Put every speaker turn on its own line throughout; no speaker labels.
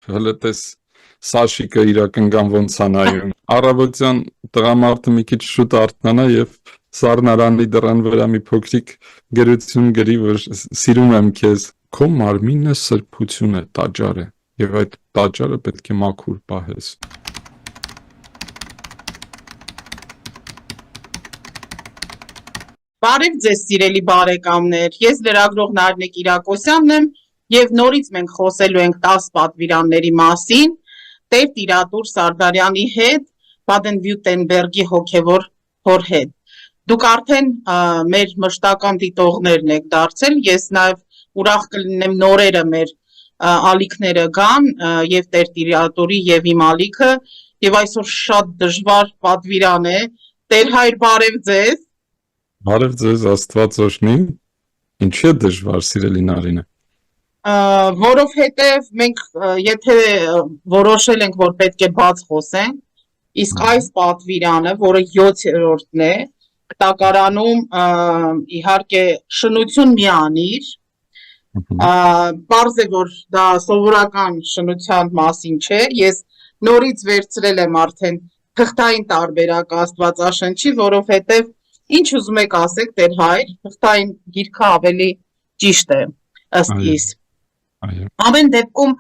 հլտես Սաշիկը իրակնգան ոնց է նայում։ Առավոտյան տղամարդը մի քիչ շուտ արթնանա եւ սառնարանի դռան վրա մի փոքրիկ գրություն գրի, որ սիրում եմ քեզ, քո մարմինը սրբություն է, տաճար է, եւ այդ տաճարը պետք է մաքուր պահես։
Բարև ձեզ սիրելի բարեկամներ, ես լրագրող Նարինե Կիրակոսյանն եմ եւ նորից մենք խոսելու ենք 10 պատվիրանների մասին Տեր Տիրատուր Սարդարյանի հետ, Բադեն-Վյուրտեմբերգի հոգևոր հոր հետ։ Դուք արդեն մեր մշտական դիտողներն եք դարձել, ես նաեւ ուրախ կլինեմ նորերը մեր ալիքները գան եւ Տեր Տիրատուրի եւ իմ ալիքը եւ այսօր շատ դժվար պատվիրան է։ Տեր Հայր, բարև ձեզ։
Բարև ձեզ, Աստված օրհնի։ Ինչի է դժվար, սիրելի Նարինե։
Որովհետև մենք եթե որոշել ենք, որ պետք է բաց խոսենք, իսկ այս պատվիրանը, որը 7-րդն է, կտակարանում իհարկե շնություն մի անիր, պարզ է, որ դա սովորական շնության մասին չէ, ես նորից վերցրել եմ արդեն թղթային տարբերակ Աստվածաշնչի, որովհետև ինչ ուզում եք ասեք, Տեր Հայր, թղթային գիրքը ավելի ճիշտ է, ըստ իս։ Ամեն դեպքում,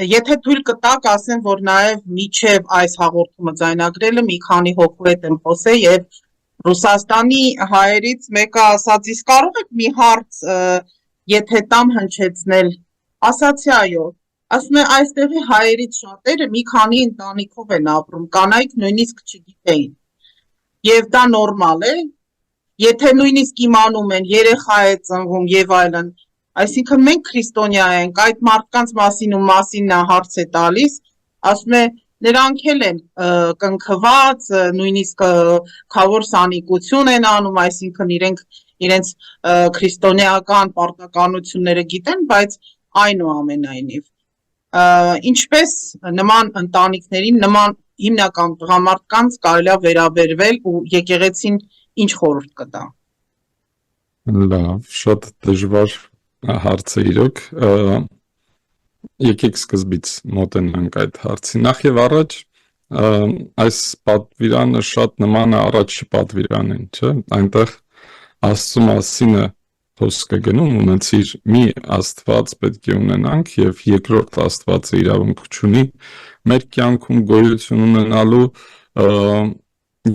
եթե թույլ կտակ, ասեմ, որ նաև միջև այս հաղորդումը ձայնագրելը մի քանի հոգու հետ եմ խոսել եւ Ռուսաստանի հայերից մեկը ասաց, իսկ կարող եք մի հարց, եթե տամ հնչեցնել, ասացի այո, ասում է այստեղի հայերից շատերը մի քանի ընտանիքով են ապրում, կանայք նույնիսկ չգիտեին։ Եվ դա նորմալ է, եթե նույնիսկ իմանում են, երեխա է ծնվում եւ այլն, այսինքն մենք քրիստոնյա ենք, այդ մարդկանց մասին ու մասին նա հարց է տալիս, ասում է նրանք էլ են կնքված, նույնիսկ քավոր սանիկություն են անում, այսինքն իրենց քրիստոնեական պարտականությունները գիտեն, բայց այնուամենայնիվ ինչպես նման ընտանիքներին, նման հիմնական տղամարդկանց կարելի է վերաբերվել ու եկեղեցին ինչ խորհուրդ կտա։
Լավ, շատ դժվար հարց է իրոք։ Եկեք սկզբից մոտենանք այդ հարցին։ Նախ եւ առաջ այս պատվիրանը շատ նման է առաջի պատվիրանին, չէ՞։ Այնտեղ Աստծո մասին է խոսքը գնում, ունեցիր մի Աստված պետք է ունենանք եւ երկրորդ Աստվածը իրավունք չունի մեր կյանքում գոյություն ունենալու,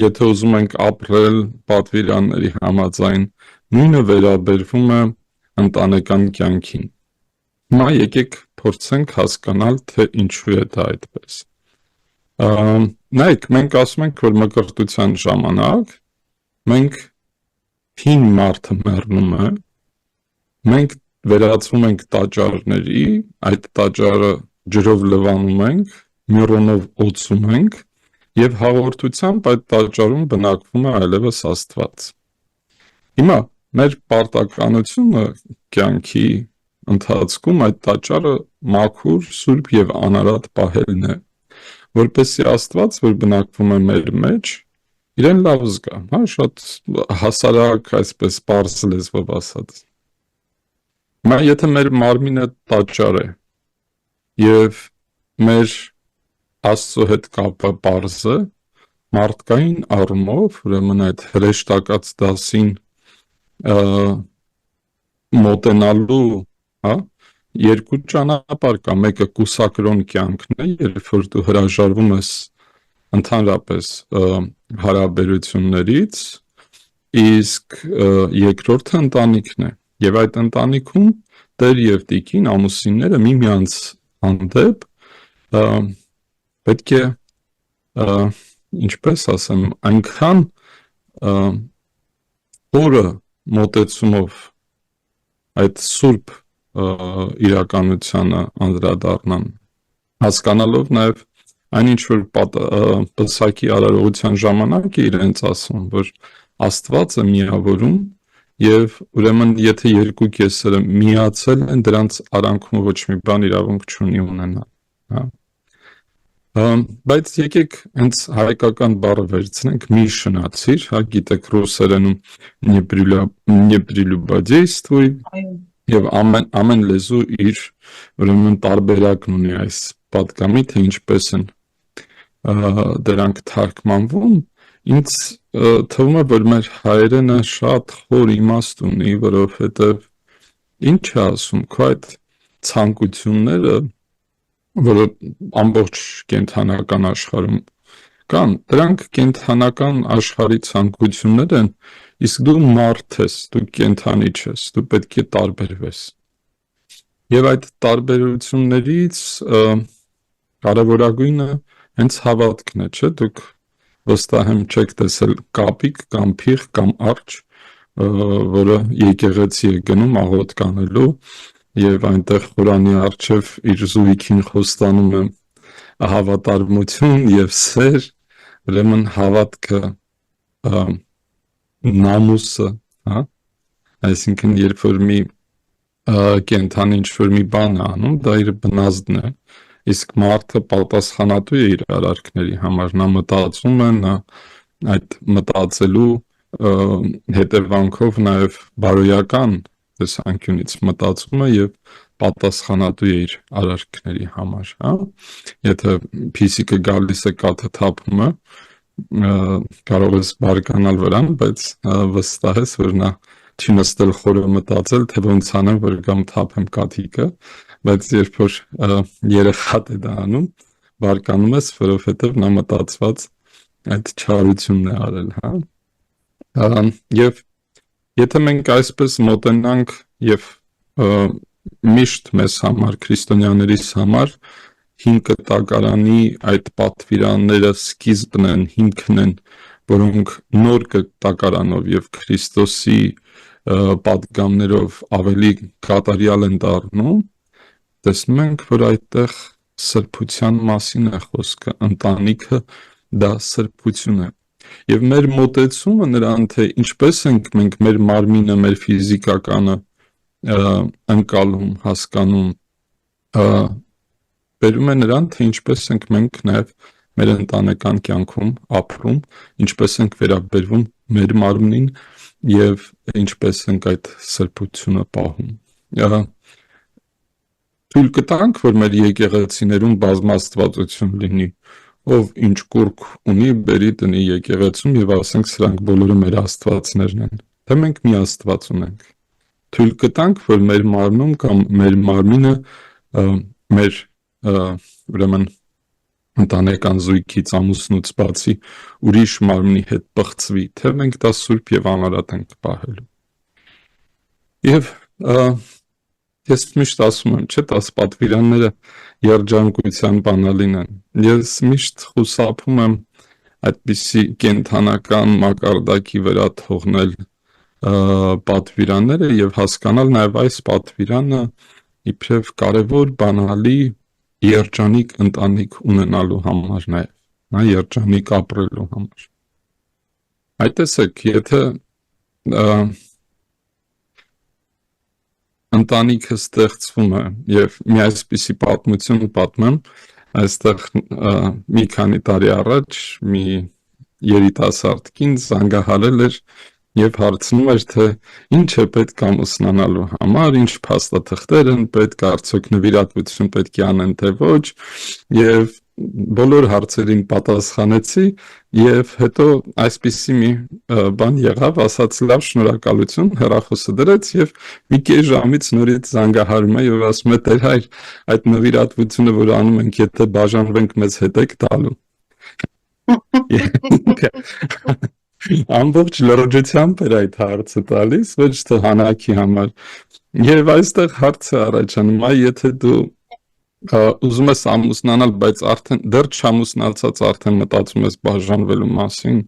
եթե ուզում ենք ապրել պատվիրանների համաձայն, նույնը վերաբերվում է ընտանեկան կյանքին։ Հիմա եկեք փորձենք հասկանալ, թե ինչու է դա այդպես։ Նայեք, մենք ասում ենք, որ մկրտության ժամանակ մենք հին մարդը մեռնում է, մենք վերածվում ենք տաճարների, այդ տաճարը ջրով լվանում ենք, միրոնով օծում ենք եւ հաղորդությամբ այդ տաճարում բնակվում է այլևս Աստված։ Հիմա մեր պարտականությունը կյանքի ընթացքում այդ տաճարը մաքուր, սուրբ եւ անարատ պահելն է, որպեսզի Աստված, որ բնակվում է մեր մեջ, իրեն լավ զգա, հա, շատ հասարակ այսպես պարզ լեզվով ասած։ Հիմա եթե մեր մարմինը տաճար է եւ մեր Աստծո հետ կապը պարզ է, մարդկային առումով, ուրեմն այդ հրեշտակած դասին մոտենալու, հա, երկու ճանապարհ կա, մեկը կուսակրոն կյանքն է, երբ որ դու հրաժարվում ես ընդհանրապես հարաբերություններից, իսկ երկրորդը ընտանիքն է, եւ այդ ընտանիքում տեր եւ տիկին ամուսինները միմյանց հանդեպ պետք է ինչպես ասեմ, այնքան օրը մոտեցումով այդ սուրբ իրականությանը անդրադառնան, հասկանալով նաև այն ինչ որ Պսակի արարողության ժամանակ է իրենց ասում, որ Աստված է միավորում եւ ուրեմն եթե երկու կեսերը միացել են, դրանց արանքում ոչ մի բան իրավունք չունի ունենալ, հա։ Բայց եկեք հենց հայկական բառը վերցնենք, մի շնացիր, հա, գիտեք ռուսերենում непрелюбодействуй, Եվ ամեն լեզու իր ուրեմն տարբերակն ունի այս պատգամի, թե ինչպես են դրանք թարգմանվում, ինձ թվում է, որ մեր հայերենը շատ խոր իմաստ ունի, որովհետև ինչ է ասում, քո այդ ցանկությունները, որը ամբողջ կենդանական աշխարհում կան, դրանք կենդանական աշխարհի ցանկություններ են, իսկ դու մարդ ես, դու կենդանի չես, դու պետք է տարբերվես։ Եվ այդ տարբերություններից կարևորագույնը հենց հավատքն է, չէ՞, դուք վստահ եմ չեք տեսել կապիկ կամ փիղ կամ արջ, որը եկեղեցի է գնում աղոթք անելու եւ այնտեղ Ղուրանի առջև իր զույգին խոստանում է հավատարմություն եւ սեր, ուրեմն հավատքը, նամուսը, հա, այսինքն երբ որ մի կենդանի ինչ-որ մի բան է անում, դա իր բնազդն է, իսկ մարդը պատասխանատու է իր արարքների համար, նա մտածում է, նա այդ մտածելու հետևանքով նաև բարոյական տեսանկյունից մտածում է եւ պատասխանատու է իր արարքների համար, հա, եթե փիսիկը գալիս է կաթը թափում է, կարող ես բարկանալ վրան, բայց վստահ ես, որ նա չի նստել խորը մտածել, թե ոնց անեմ, որ կամ թափեմ կաթիկը, բայց երբ որ երեխատ է դա անում, բարկանում ես, որովհետև նա մտածված այդ չարությունն է արել, հա։ Եվ եթե մենք այսպես մոտենանք եւ միշտ մեզ համար, քրիստոնյաներիս համար հին կտակարանի այդ պատվիրանները սկիզբն են, հիմքն են, որոնք նոր կտակարանով եւ Քրիստոսի պատգամներով ավելի կատարյալ են դառնում, տեսնում ենք, որ այդտեղ սրբության մասին է խոսքը, ընտանիքը դա սրբություն է։ Եվ մեր մոտեցումը նրան, թե ինչպես ենք մենք մեր մարմինը, մեր ֆիզիկականը ընկալում, հասկանում, բերում է նրան, թե ինչպես ենք մենք նաև մեր ընտանեկան կյանքում ապրում, ինչպես ենք վերաբերվում մեր մարմնին եւ ինչպես ենք այդ սրբությունը պահում։ Թույլ կտանք, որ մեր եկեղեցիներում բազմաստվածություն լինի, ով ինչ կուրք ունի, բերի տնի եկեղեցում եւ ասենք սրանք բոլորը մեր աստվածներն են, թե մենք մի աստված ունենք։ Թույլ կտանք, որ մեր մարմնում կամ մեր մարմինը մեր ուրեմն ընտանեկան զույգից ամուսնուց բացի ուրիշ մարմնի հետ պղծվի, թե մենք դա սուրբ եւ անարատ ենք պահելու։ Եվ ես միշտ ասում եմ, չէ՞, 10 պատվիրանները երջանկության բանալին են։ Ես միշտ խուսափում եմ այդպիսի կենդանական մակարդակի վրա թողնել պատվիրանները եւ հասկանալ նաեւ այս պատվիրանը իբրև կարևոր բանալի երջանիկ ընտանիք ունենալու համար նաեւ, նա երջանիկ ապրելու համար։ Այդ տեսեք, եթե ընտանիքը ստեղծվում է եւ մի այսպիսի պատմություն պատմեմ, այստեղ մի քանի տարի առաջ մի երիտասարդ կին զանգահարել էր եւ հարցնում էր, թե ինչ է պետք ամուսնանալու համար, ինչ փաստաթղթեր են պետք, արդյոք նվիրատվություն պետք է անեն, թե ոչ, եւ բոլոր հարցերին պատասխանեցի եւ հետո այսպիսի մի բան եղավ, ասաց լավ, շնորհակալություն, հեռախոսը դրեց եւ մի կես ժամից նորից զանգահարում է եւ ասում է Տեր հայր, այդ նվիրատվությունը, որ անում ենք, եթե բաժանվենք, մեզ հետ եք տալու։ Ամբողջ լրջությամբ էր այդ հարցը տալիս, ոչ թե հանակի համար։ Եվ այստեղ հարցը առաջանում է, եթե դու ուզում ես ամուսնանալ, բայց արդեն դեռ չամուսնացած արդեն մտածում ես բաժանվելու մասին,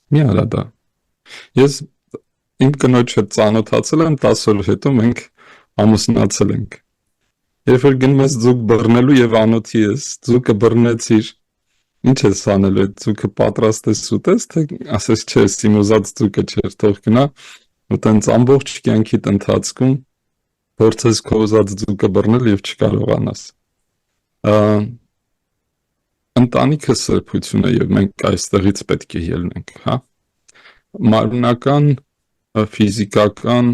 մի արա դա։ Ես իմ կնոջ հետ ծանոթացել եմ 10 օր հետո մենք ամուսնացել ենք։ Երբ որ գնում ես ձուկ բռնելու եւ անոթի ես, ձուկը բռնեցիր, ինչ ես անելու, այդ ձուկը պատրաստ ես ուտես, թե ասես չէ, իմ ուզած ձուկը չէր, թող գնա, ու տենց ամբողջ կյանքիդ ընթացքում փորձես քո ուզած ձուկը բռնել եւ չկարողանաս։ Ընտանիքը սրբություն է եւ մենք այստեղից պետք է ելնենք, հա։ Մարմնական, ֆիզիկական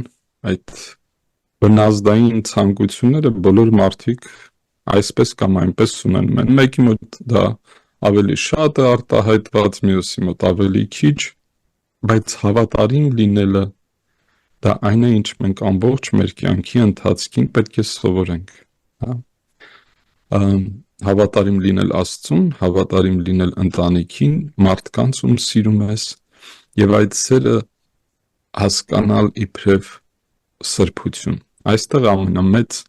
այդ բնազդային ցանկությունները բոլոր մարդիկ այսպես կամ այնպես ունենում են։ Մեկի մոտ դա ավելի շատ է արտահայտված, մյուսի մոտ ավելի քիչ, բայց հավատարիմ լինելը դա այն է, ինչ մենք ամբողջ մեր կյանքի ընթացքին պետք է սովորենք, հա։ Հավատարիմ լինել Աստծուն, հավատարիմ լինել ընտանիքին, մարդկանց, ում սիրում ես, եւ այդ սերը հասկանալ իբրև սրբություն։ Այստեղ ամենամեծ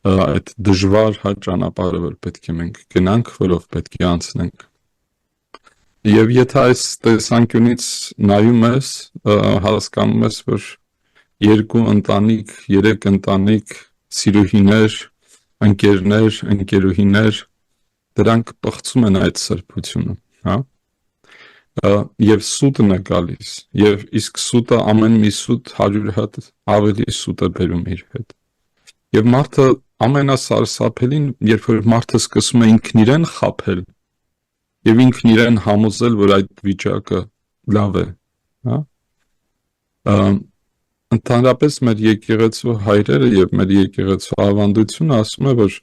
այդ դժվար ճանապարհը, որ պետք է մենք գնանք, որով պետք է անցնենք։ Եվ եթե այս տեսանկյունից նայում ես, հասկանում ես, որ 2 ընտանիք, 3 ընտանիք, սիրուհիներ, ընկերներ, ընկերուհիներ, դրանք պղծում են այդ սրբությունը, հա։ Եվ սուտն է գալիս, եւ իսկ սուտը ամեն մի սուտ 100 հատ ավելի սուտ է բերում իր հետ։ Եվ մարդը ամենասարսափելին, երբ որ մարդը սկսում է ինքն իրեն խաբել եւ ինքն իրեն համոզել, որ այդ վիճակը լավ է, հա։ Ընդհանրապես մեր եկեղեցու հայրերը եւ մեր եկեղեցու ավանդությունը ասում է, որ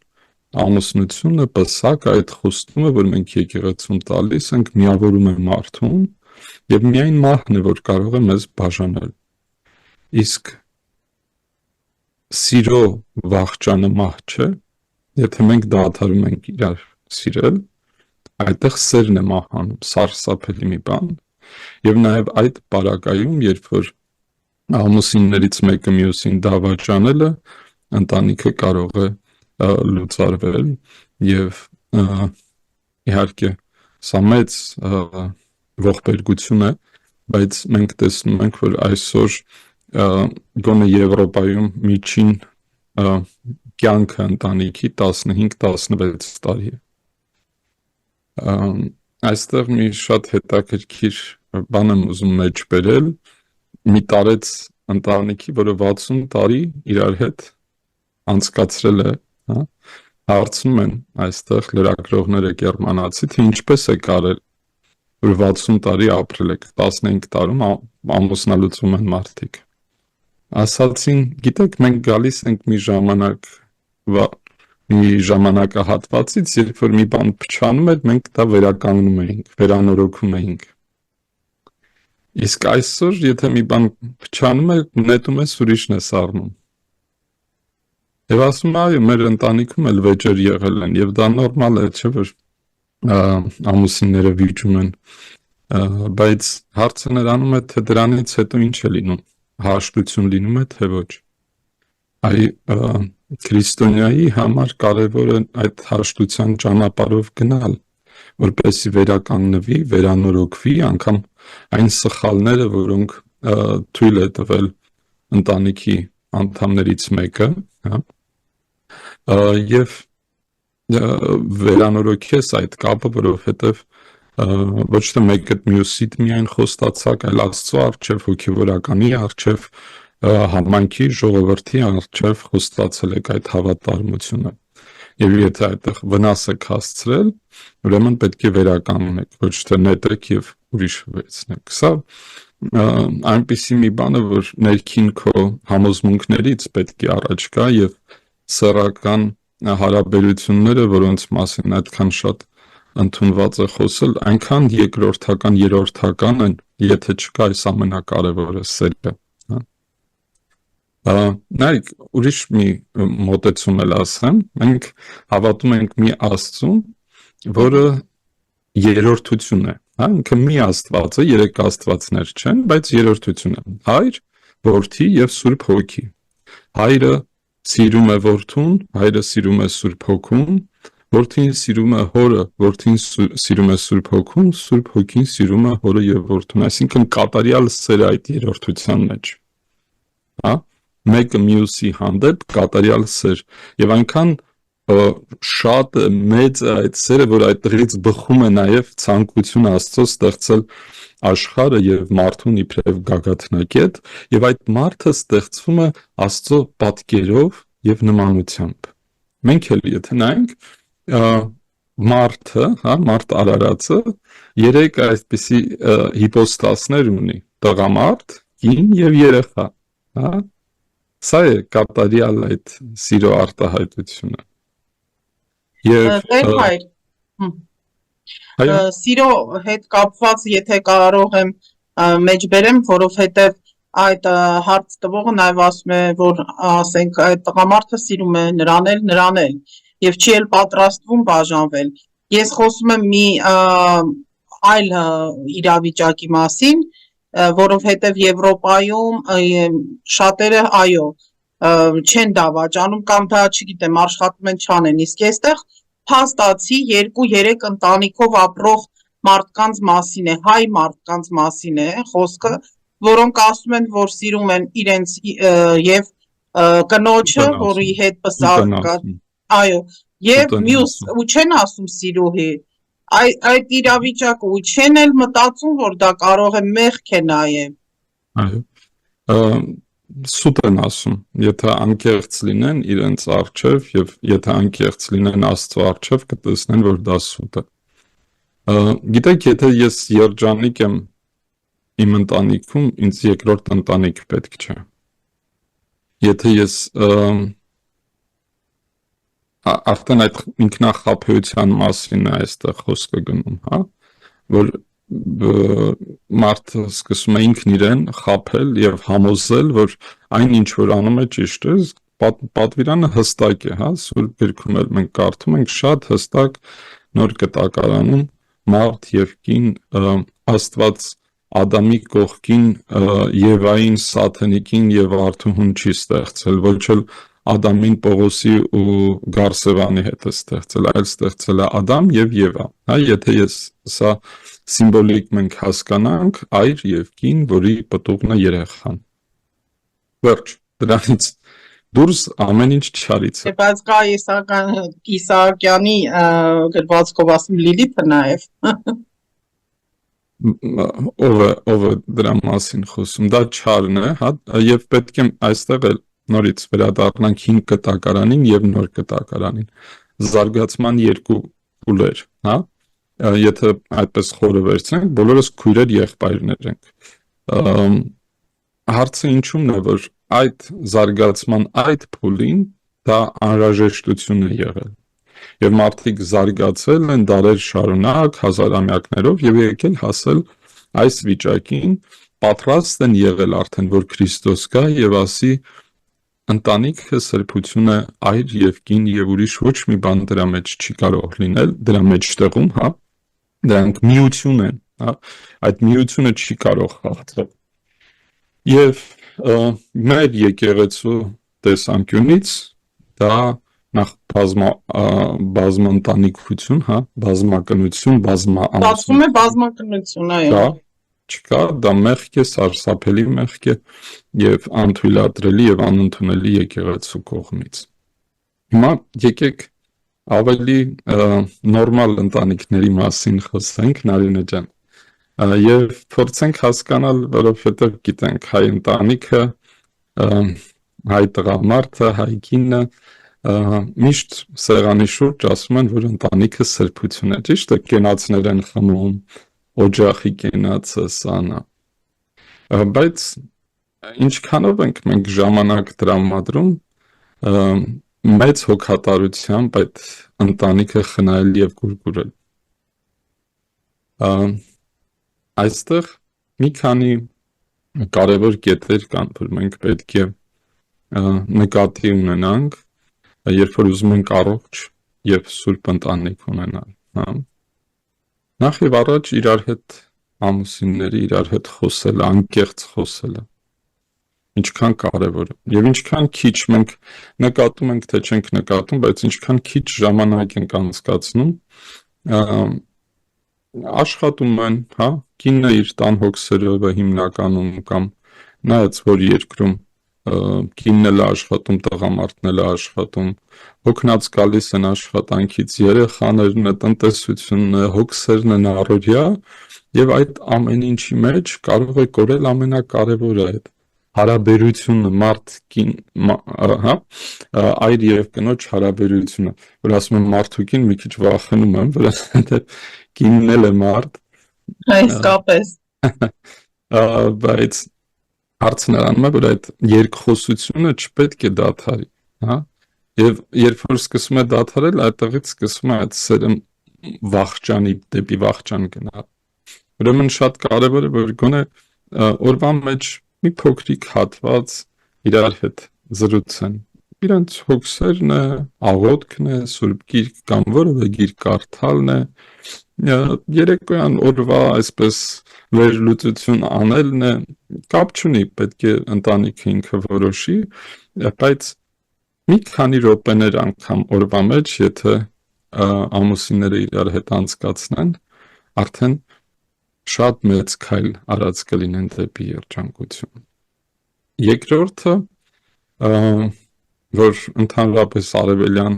ամուսնությունը, պսակ, այդ խոստումը, որ մենք եկեղեցում տալիս ենք, միավորում է մարդուն եւ միայն մահն է, որ կարող է մեզ բաժանել։ Իսկ սիրո վախճանը մահ չէ, եթե մենք դադարում ենք իրար սիրել, այդտեղ սերն է մահանում, սարսափելի մի բան։ Եվ նաեւ այդ պարագայում, երբ որ ամուսիններից մեկը մյուսին դավաճանելը, ընտանիքը կարող է լուծարվել եւ իհարկե սա մեծ ողբերգություն է, բայց մենք տեսնում ենք, որ այսօր գոնե Եվրոպայում միջին կյանքը ընտանիքի 15-16 տարի է։ Այստեղ մի շատ հետաքրքիր բան եմ ուզում մեջ բերել, մի տարեց ընտանիքի, որը 60 տարի իրար հետ անցկացրել է, հա, հարցնում են այստեղ լրագրողները գերմանացի, թե ինչպես է կարել, որ 60 տարի ապրել եք, 15 տարում ամուսնալուծում են մարդիկ։ Ասացին, գիտեք, մենք գալիս ենք մի ժամանակահատվածից, երբ որ մի բան փչանում էր, մենք դա վերականգնում էինք, վերանորոգում էինք։ Իսկ այսօր, եթե մի բան փչանում է, նետում ես, ուրիշն է սառնում։ Եվ ասում այո, մեր ընտանիքում էլ վեճեր եղել են, եւ դա նորմալ է, չէ՞ որ ամուսինները վիճում են, բայց հարցը նրանում է, թե դրանից հետո ինչ է լինում, հաշտություն լինում է, թե ոչ։ Այ քրիստոնյայի համար կարևոր է այդ հաշտության ճանապարհով գնալ, որպեսզի վերականգնվի, վերանորոգվի, անգամ այն սխալները, որոնք թույլ է տվել ընտանիքի անդամներից մեկը, հա, եւ վերանորոգես այդ կապը, որովհետեւ ոչ թե մեկը մյուսիդ միայն խոստացակ, այլ Աստծո առջև, հոգևորականի առջև, համայնքի ժողովրդի առջև խոստացել եք այդ հավատարմությունը։ Եվ եթե այդտեղ վնաս եք հասցրել, ուրեմն պետք է վերականգնեք, ոչ թե նետեք եւ ուրիշ վերցնեք։ Սա այնպիսի մի բան է, որ ներքին քո համոզմունքներից պետք է առաջ գա եւ սեռական հարաբերությունները, որոնց մասին այդքան շատ ընդունված է խոսել, այնքան երկրորդական, երրորդական են, եթե չկա այս ամենակարևորը սերը, հա։ Նայեք, ուրիշ մի մոտեցում էլ ասեմ, մենք հավատում ենք մի Աստծուն, որը երրորդություն է, հա, ինքը մի Աստված է, 3 Աստվածներ չեն, բայց երրորդություն է։ Հայր, Որդի եւ Սուրբ Հոգի։ Հայրը սիրում է Որդուն, Հայրը սիրում է Սուրբ Հոգուն, Որդին սիրում է Հորը, Որդին սիրում է Սուրբ Հոգուն, Սուրբ Հոգին սիրում է Հորը եւ Որդուն, այսինքն կատարյալ սեր այդ երրորդության մեջ, հա, մեկը մյուսի հանդեպ կատարյալ սեր, եւ այնքան շատ մեծ է այդ սերը, որ այդտեղից բխում է նաեւ ցանկություն Աստծո ստեղծել աշխարհը եւ մարդուն իբրև գագաթնակետ, եւ այդ մարդը ստեղծվում է Աստծո պատկերով եւ նմանությամբ։ Մենք էլ եթե նայենք մարդը, հա, մարդ արարածը 3 այսպիսի հիպոստասներ ունի՝ տղամարդ, կին եւ երեխա, հա։ Սա է կատարյալ այդ սիրո արտահայտությունը։ Եվ
Տեր հայր,
այո,
սիրո հետ կապված, եթե կարող եմ մեջ բերեմ, որովհետև այդ հարց տվողը նաև ասում է, որ ասենք այդ տղամարդը սիրում է նրան էլ եւ չի էլ պատրաստվում բաժանվել։ Ես խոսում եմ մի այլ իրավիճակի մասին, որովհետև Եվրոպայում շատերը այո չեն դավաճանում կամ դա չգիտեմ աշխատում են չանեն, իսկ այստեղ փաստացի 2-3 ընտանիքով ապրող մարդկանց մասին է, հայ մարդկանց մասին է խոսքը, որոնք ասում են, որ սիրում են իրենց եւ կնոջը, որի հետ պսակ կա, այո, եւ մյուս ու չեն ասում սիրուհի, այդ իրավիճակը ու չեն էլ մտածում, որ դա կարող է մեղք է նաեւ։
այո, սուտ են ասում, եթե անկեղծ լինեն իրենց առջև եւ եթե անկեղծ լինեն Աստծո առջև կտեսնեն, որ դա սուտ է։ Գիտեք, եթե ես երջանիկ եմ իմ ընտանիքում, ինձ երկրորդ ընտանիք պետք չէ։ Եթե ես արդեն այդ ինքնախաբեության մասին է այստեղ խոսքը գնում, հա, որ մարդը սկսում է ինքն իրեն խաբել եւ համոզել, որ այն ինչ որ անում է ճիշտ է, պատվիրանը հստակ է, հա, Սուրբ Գրքում էլ մենք կարդում ենք շատ հստակ նոր կտակարանում մարդ եւ կին Աստված Ադամի կողքին Եվային սաթենիկին եւ արթուհուն չի ստեղծել, ոչ էլ Ադամին Պողոսի ու Գարսևանի հետ է ստեղծել, այլ ստեղծել է Ադամ եւ Եվա, հա, եթե ես սա սիմվոլիկ մենք հասկանանք, այր եւ կին, որի պտուղն է երեխան։ Վերջ, դրանից դուրս ամեն ինչ չարից է։
Բայց կա Իսահակյանի գրվածքով ասում Լիլիթը նաեւ։
Ով է դրա մասին խոսում, դա չարն է, հա, եւ պետք է այստեղ էլ նորից վերադառնանք հին կտակարանին եւ նոր կտակարանին։ Զարգացման երկու փուլեր, հա, եթե այդպես խորը վերցնենք, բոլորս քույրեր եղբայրներ ենք։ Հարցը ինչու՞մն է, որ այդ զարգացման այդ փուլին դա անհրաժեշտություն է եղել։ Եվ մարդիկ զարգացել են դարեր շարունակ, հազարամյակներով եւ եկել հասել այս վիճակին, պատրաստ են եղել արդեն, որ Քրիստոս գա եւ ասի ընտանիքը սրբություն է այր եւ կին եւ ուրիշ ոչ մի բան դրա մեջ չի կարող լինել, դրա մեջտեղում, հա, դրանք միություն են, հա, այդ միությունը չի կարող խախտվել։ Եվ մեր եկեղեցու տեսանկյունից դա նախ բազմաընտանիքություն, հա, բազմակնություն,
Ստացվում է բազմակնություն, այո։
Դա չկա, դա մեղք է, սարսափելի մեղք է եւ անթույլատրելի եւ անընդունելի եկեղեցու կողմից։ Հիմա եկեք ավելի նորմալ ընտանիքների մասին խոսենք, Նարինե ջան, եւ փորձենք հասկանալ, որովհետեւ գիտենք հայ ընտանիքը, հայ տղամարդը, հայ կինը միշտ սեղանի շուրջ ասում են, որ ընտանիքը սրբություն է, ճիշտ է, կենացներ են խմում, օջախի կենացը սանա, բայց ինչքանով ենք մենք ժամանակ տրամադրում մեծ հոգատարությամբ այդ ընտանիքը խնայել եւ կուրկուրել։ Այստեղ մի քանի կարևոր կետեր կան, որ մենք պետք է նկատի ունենանք, երբ որ ուզում ենք առողջ եւ սուրբ ընտանիք ունենալ, հա։ Նախ եւ առաջ իրար հետ ամուսինների իրար հետ խոսելը, անկեղծ խոսելը ինչքան կարևոր է եւ ինչքան քիչ մենք նկատում ենք, թե չենք նկատում, բայց ինչքան քիչ ժամանակ ենք անցկացնում աշխատում են, հա, կինը իր տան հոգսերով է հիմնականում կամ նայած որ երկրում կինն էլ աշխատում, տղամարդն էլ աշխատում, հոգնած գալիս են աշխատանքից, երեխաներն է, տնտեսությունն է, հոգսերն են առօրյա եւ այդ ամեն ինչի մեջ կարող է կորել ամենակարևորը այդ հարաբերությունը մարդ-կին, հա, այր եւ կնոջ հարաբերությունը, որ ասում եմ մարդուկին մի քիչ վախենում եմ, որովհետեւ կինն էլ է մարդ,
Իսկապես,
բայց Հարցն նրանում է, որ այդ երկխոսությունը չպետք է դադարի, հա։ Եվ երբ որ սկսում է դադարել, այդտեղից սկսում է այդ սերը վախճանի դեպի վախճան գնալ։ Ուրեմն շատ կարևոր է, որ գոնե օրվա մեջ մի փոքրիկ հատված իրար հետ զրուցեն։ Իրանց հոգսերն է, աղոթքն է, Սուրբ Գիրք կամ որևէ գիրք կարդալն է, երեկոյան օրվա այսպես վերլուծություն անելն է, կապ չունի, պետք է ընտանիքը ինքը որոշի, բայց մի քանի րոպեներ անգամ օրվա մեջ, եթե ամուսինները իրար հետ անցկացնեն, արդեն շատ մեծ քայլ արած կլինեն դեպի երջանկություն։ Երկրորդը, որ ընդհանրապես արևելյան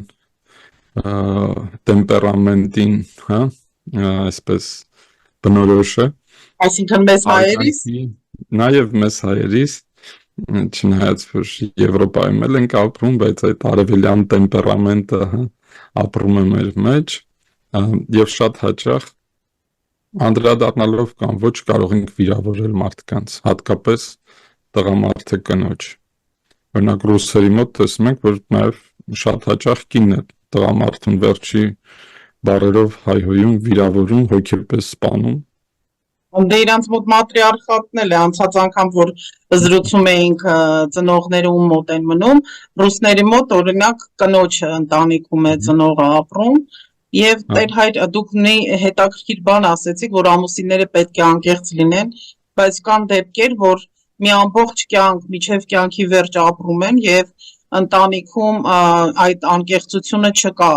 տեմպերամենտին, հա, այսպես բնորոշ է,
Այսինքն մեզ հայերիս,
նաև մեզ հայերիս, չնայած որ Եվրոպայում էլ ենք ապրում, բայց այդ արևելյան տեմպերամենտը ապրում է մեր մեջ, եւ շատ հաճախ անդրադառնալով կամ ոչ կարող ենք վիրավորել մարդկանց, հատկապես տղամարդը կնոջ։ Օրինակ ռուսերի մոտ տեսնում ենք, որ նաև շատ հաճախ կինն է տղամարդուն վերջի բառերով հայհոյում, վիրավորում, հոգեպես սպանում։
դե իրանց մոտ маտրիարխատն էլ է, անցած անգամ որ զրուցում էինք ծնողները ում մոտ են մնում, ռուսների մոտ օրինակ կնոջը ընտանիքում է ծնողը ապրում, եւ Տեր հայր դուք մի հետաքրքիր բան ասեցիք, որ ամուսինները պետք է անկեղծ լինեն, բայց կան դեպքեր, որ մի ամբողջ կյանք միջև կյանքի վերջ ապրում են եւ ընտանիքում այդ անկեղծությունը չկա,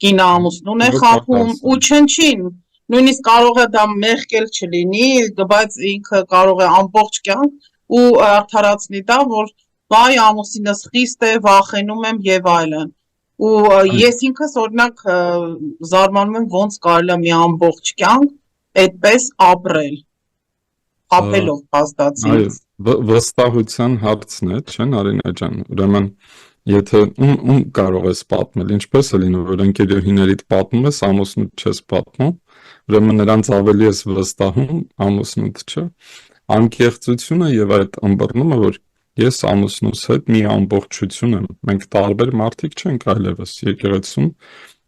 կինը ամուսնուն է խաբում ու չնչին, նույնիսկ կարող է դա մեղք էլ չլինի, բայց ինքը կարող է ամբողջ կյանք ու արդարացնի դա, որ վայ ամուսինս խիստ է, վախենում եմ եւ այլն։ Ու ես ինքս օրինակ զարմանում եմ ոնց կարելի է մի ամբողջ կյանք այդպես ապրել, խաբելով փաստացի։
Վստահության հարցն է, չէ՞, Նարինե ջան։ Ուրեմն, եթե ում կարող ես պատմել, ինչպես է լինում, որ ընկերուհիներիդ պատմում ես, ամուսնուդ չես պատմում, ուրեմն նրանց ավելի ես վստահում, ամուսնուդ չէ։ Անկեղծությունը եւ այդ ըմբռնումը, որ ես ամուսնուս հետ մի ամբողջություն եմ, մենք տարբեր մարդիկ չենք այլևս, եկեղեցում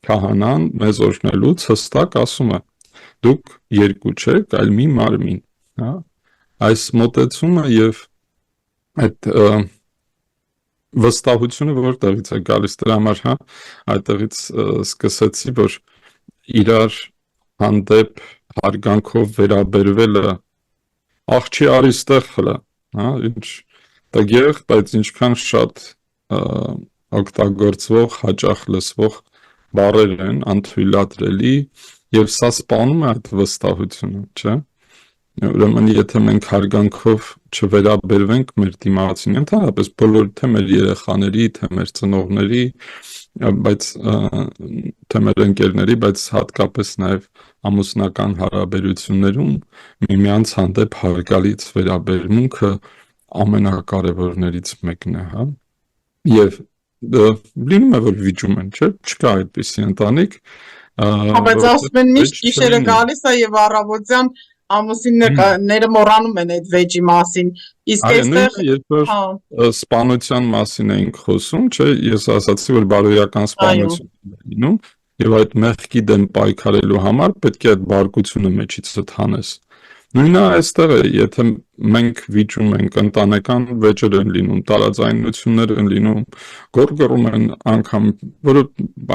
քահանան մեզ օրհնելուց հստակ ասում է, դուք երկու չեք, այլ մի մարմին, հա։ Այս մոտեցումը եւ այդ վստահությունը որտեղից է գալիս, դրա համար, հա, այդտեղից սկսեցի, որ իրար հանդեպ հարգանքով վերաբերվելը աղջի արիստեղ հլը, հա, ինչ տգեղ, բայց ինչքան շատ օգտագործվող, հաճախ լսվող բառեր են, անթույլատրելի, եւ սա սպանում է այդ վստահությունը, չէ՞։ Ուրեմն եթե մենք հարգանքով չվերաբերվենք մեր դիմացին, ընդհանրապես բոլոր թե մեր երեխաների, թե մեր ծնողների, բայց թե մեր ընկերների, բայց հատկապես նաև ամուսնական հարաբերություններում միմյանց հանդեպ հարգալից վերաբերմունքը ամենակարևորներից մեկն է, հա։ Եվ լինում է, որ վիճում են, չէ՞, չկա այդպիսի ընտանիք,
բայց ասում են միշտ գիշերը գալիս է եւ առավոտյան ամուսինները մոռանում են այդ վեճի մասին, իսկ այստեղ
երբ որ սպանության մասին էինք խոսում, չէ, ես ասացի, որ բարոյական սպանություն է լինում եւ այդ մեղքի դեմ պայքարելու համար պետք է այդ բարկությունը մեջիցդ հանես։ Նույնը այստեղ է, եթե մենք վիճում ենք, ընտանեկան վեճեր են լինում, տարաձայնություններ են լինում, գոռգոռում են անգամ, որը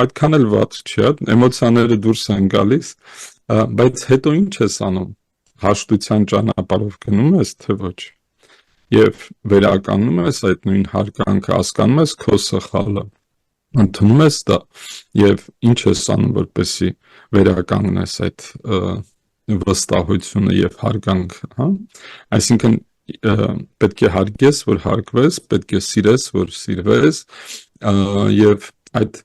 այդքան էլ վատ չի, էմոցիաները դուրս են գալիս, բայց հետո ինչ ես անում, հաշտության ճանապարհով գնում ես, թե ոչ, եւ վերականգնում ես այդ նույն հարգանքը, հասկանում ես քո սխալը, ընդունում ես դա եւ ինչ ես անում, որպեսզի վերականգնես այդ վստահությունը եւ հարգանքը, հա։ Այսինքն պետք է հարգես, որ հարգվես, պետք է սիրես, որ սիրվես, եւ այդ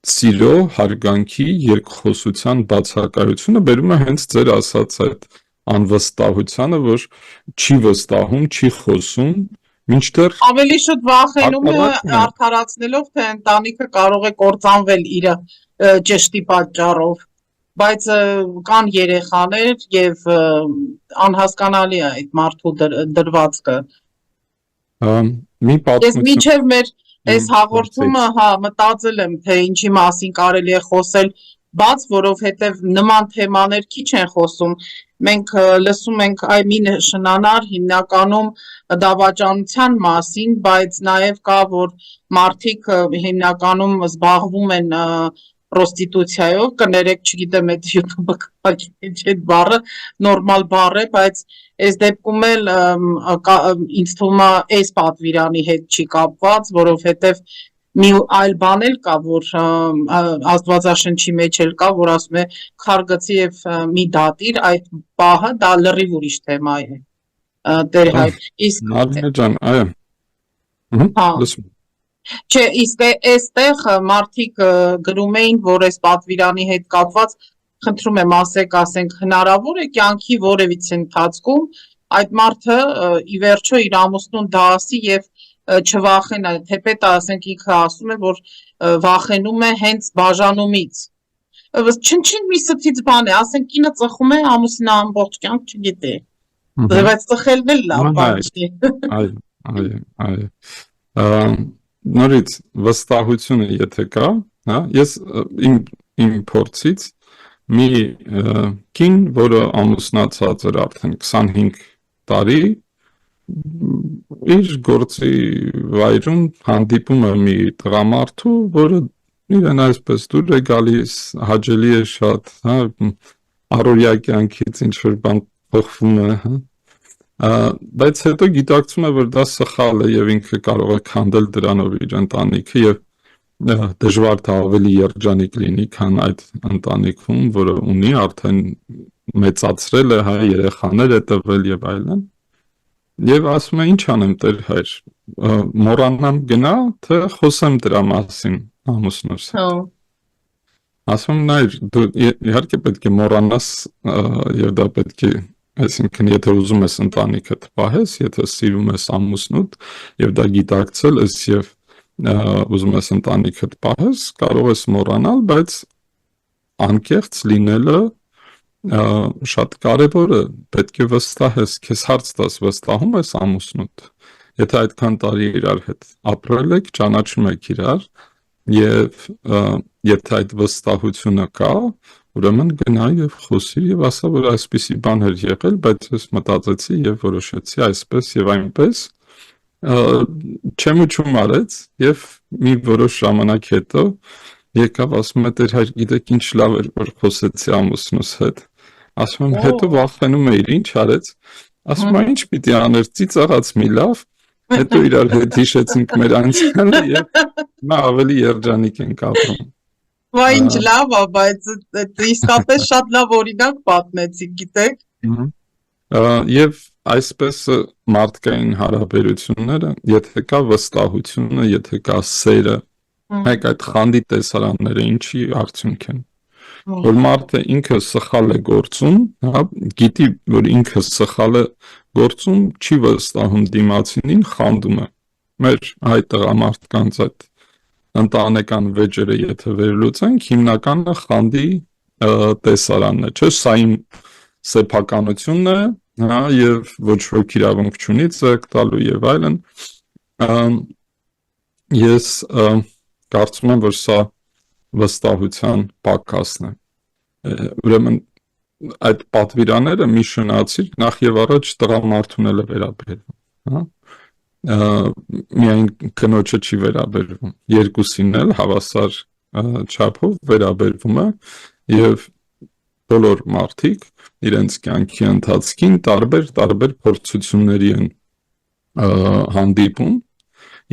սիրո, հարգանքի, երկխոսության բացակայությունը բերում է հենց ձեր ասած այդ անվստահությանը, որ չի վստահում, չի խոսում, մինչդեռ
ավելի շուտ վախենում է արդարացնելով, թե ընտանիքը կարող է կործանվել իր ճշտի պատճառով։ բայց կան երեխաներ եւ անհասկանալի է այդ մարդու դրվածքը։
Մի
Ես
պատմություն
մինչև մեր այս հաղորդումը
գործից։
մտածել եմ, թե ինչի մասին կարելի է խոսել բաց, որովհետև նման թեմաներ քիչ են խոսում։ Մենք լսում ենք այ մի նշանանար հիմնականում դավաճանության մասին, բայց նաև կա, որ մարդիկ հիմնականում զբաղվում են պրոստիտուցիայով, կներեք, չգիտեմ, այդ YouTube-ը կապակի այդ բառը նորմալ բառ է, բայց այս դեպքում էլ ինձ թվում է այս պատվիրանի հետ չի կապված, որովհետև մի այլ բան էլ կա, որ Աստվածաշնչի մեջ էլ կա, որ ասում է քարգծի եւ մի դատիր, այդ պահը դա լրիվ ուրիշ թեմա է։ Տեր հայր։ Իսկ
Նարինե ջան, այո։
հա
Լսում։
Չէ, իսկ այստեղ մարդիկ գրում էին, որ այս պատվիրանի հետ կապված, խնդրում եմ ասենք հնարավոր է կյանքի որևիցե ընթացքում այդ մարդը ի վերջո իր ամուսնուն դա ասի եւ չվախենա, թեպետ ասենք ինքը ասում է, որ վախենում է հենց բաժանումից։ Չնչին մի սթից բան է, ասենք կինը ծխում է, ամուսինը ամբողջ կյանք չգիտի։ Բայց ծխելն էլ լավ բան չի։
Այո։ Նորից վստահությունը եթե կա, հա, ես իմ փորձից մի կին, որը ամուսնացած էր արդեն 25 տարի, իր գործի վայրում հանդիպում է մի տղամարդու, որը իրեն այսպես դուր է գալիս, հաճելի է շատ, հա, առօրյա կյանքից ինչ-որ բան փոխվում է, հա։ Բայց հետո գիտակցում է, որ դա սխալ է եւ ինքը կարող է քանդել դրանով իր ընտանիքը եւ դժվար թե ավելի երջանիկ լինի, քան այդ ընտանիքում, որը ունի արդեն մեծացրել է, հա, երեխաներ է տվել եւ այլն։ Եվ ասում է, ինչ անեմ, Տեր հայր, մոռանամ գնա, թե խոսեմ դրա մասին ամուսնուս հետ։ Ասում եմ, նայր, դու իհարկե պետք է մոռանաս եւ դա պետք է, այսինքն եթե ուզում ես ընտանիքդ պահես, եթե սիրում ես ամուսնուդ եւ դա գիտակցել ես եւ ուզում ես ընտանիքդ պահես, կարող ես մոռանալ, բայց անկեղծ լինելը շատ կարևոր է, պետք է վստահես, քեզ հարց տաս, վստահում ես ամուսնուդ, եթե այդքան տարի իրար հետ ապրել եք, ճանաչում եք իրար եւ եթե այդ վստահությունը կա, ուրեմն գնա եւ խոսի եւ ասա, որ այսպիսի բան էր եղել, բայց ես մտածեցի եւ որոշեցի այսպես եւ այնպես, չեմ ու չում արեց եւ մի որոշ ժամանակ հետո եկավ ասում է, Տեր հայր, գիտեք ինչ լավ էր, որ խոսեցի ամուսնուս հետ, ասում եմ, հետո վախենում էիր, ինչ արեց, ասում է, ինչ պիտի աներ, ծիծաղաց մի լավ, հետո իրար հետ հիշեցինք մեր անցյալը եւ նա ավելի երջանիկ ենք ապրում։
Վայ ինչ լավ է, բայց իսկապես շատ լավ օրինակ պատմեցիք, գիտեք։
Եվ այսպես մարդկային հարաբերությունները, եթե կա վստահությունը, եթե կա սերը, մեկ այդ խանդի տեսարանները ինչի արդյունք են։ Որ մարդը ինքը սխալ է գործում, հա, գիտի, որ ինքը սխալ է գործում, չի վստահում դիմացինին, խանդում է։ Մեր այդ տղամարդկանց այդ ընտանեկան վեճերը եթե վերլուծենք, հիմնականը խանդի տեսարանն է, չէ՞, սա իմ սեփականությունն է, հա, եւ ոչ ոք իրավունք չունի ցեք տալու եւ այլն։ Ես կարծում եմ, որ սա վստահության պակասն է։ Ուրեմն այդ պատվիրաները մի շնացիր, նախ եւ առաջ տղամարդուն էլ է վերաբերվում, հա։ Միայն կնոջը չի վերաբերվում, երկուսին էլ հավասար չափով վերաբերվում է եւ բոլոր մարդիկ իրենց կյանքի ընթացքին տարբեր փորձությունների են հանդիպում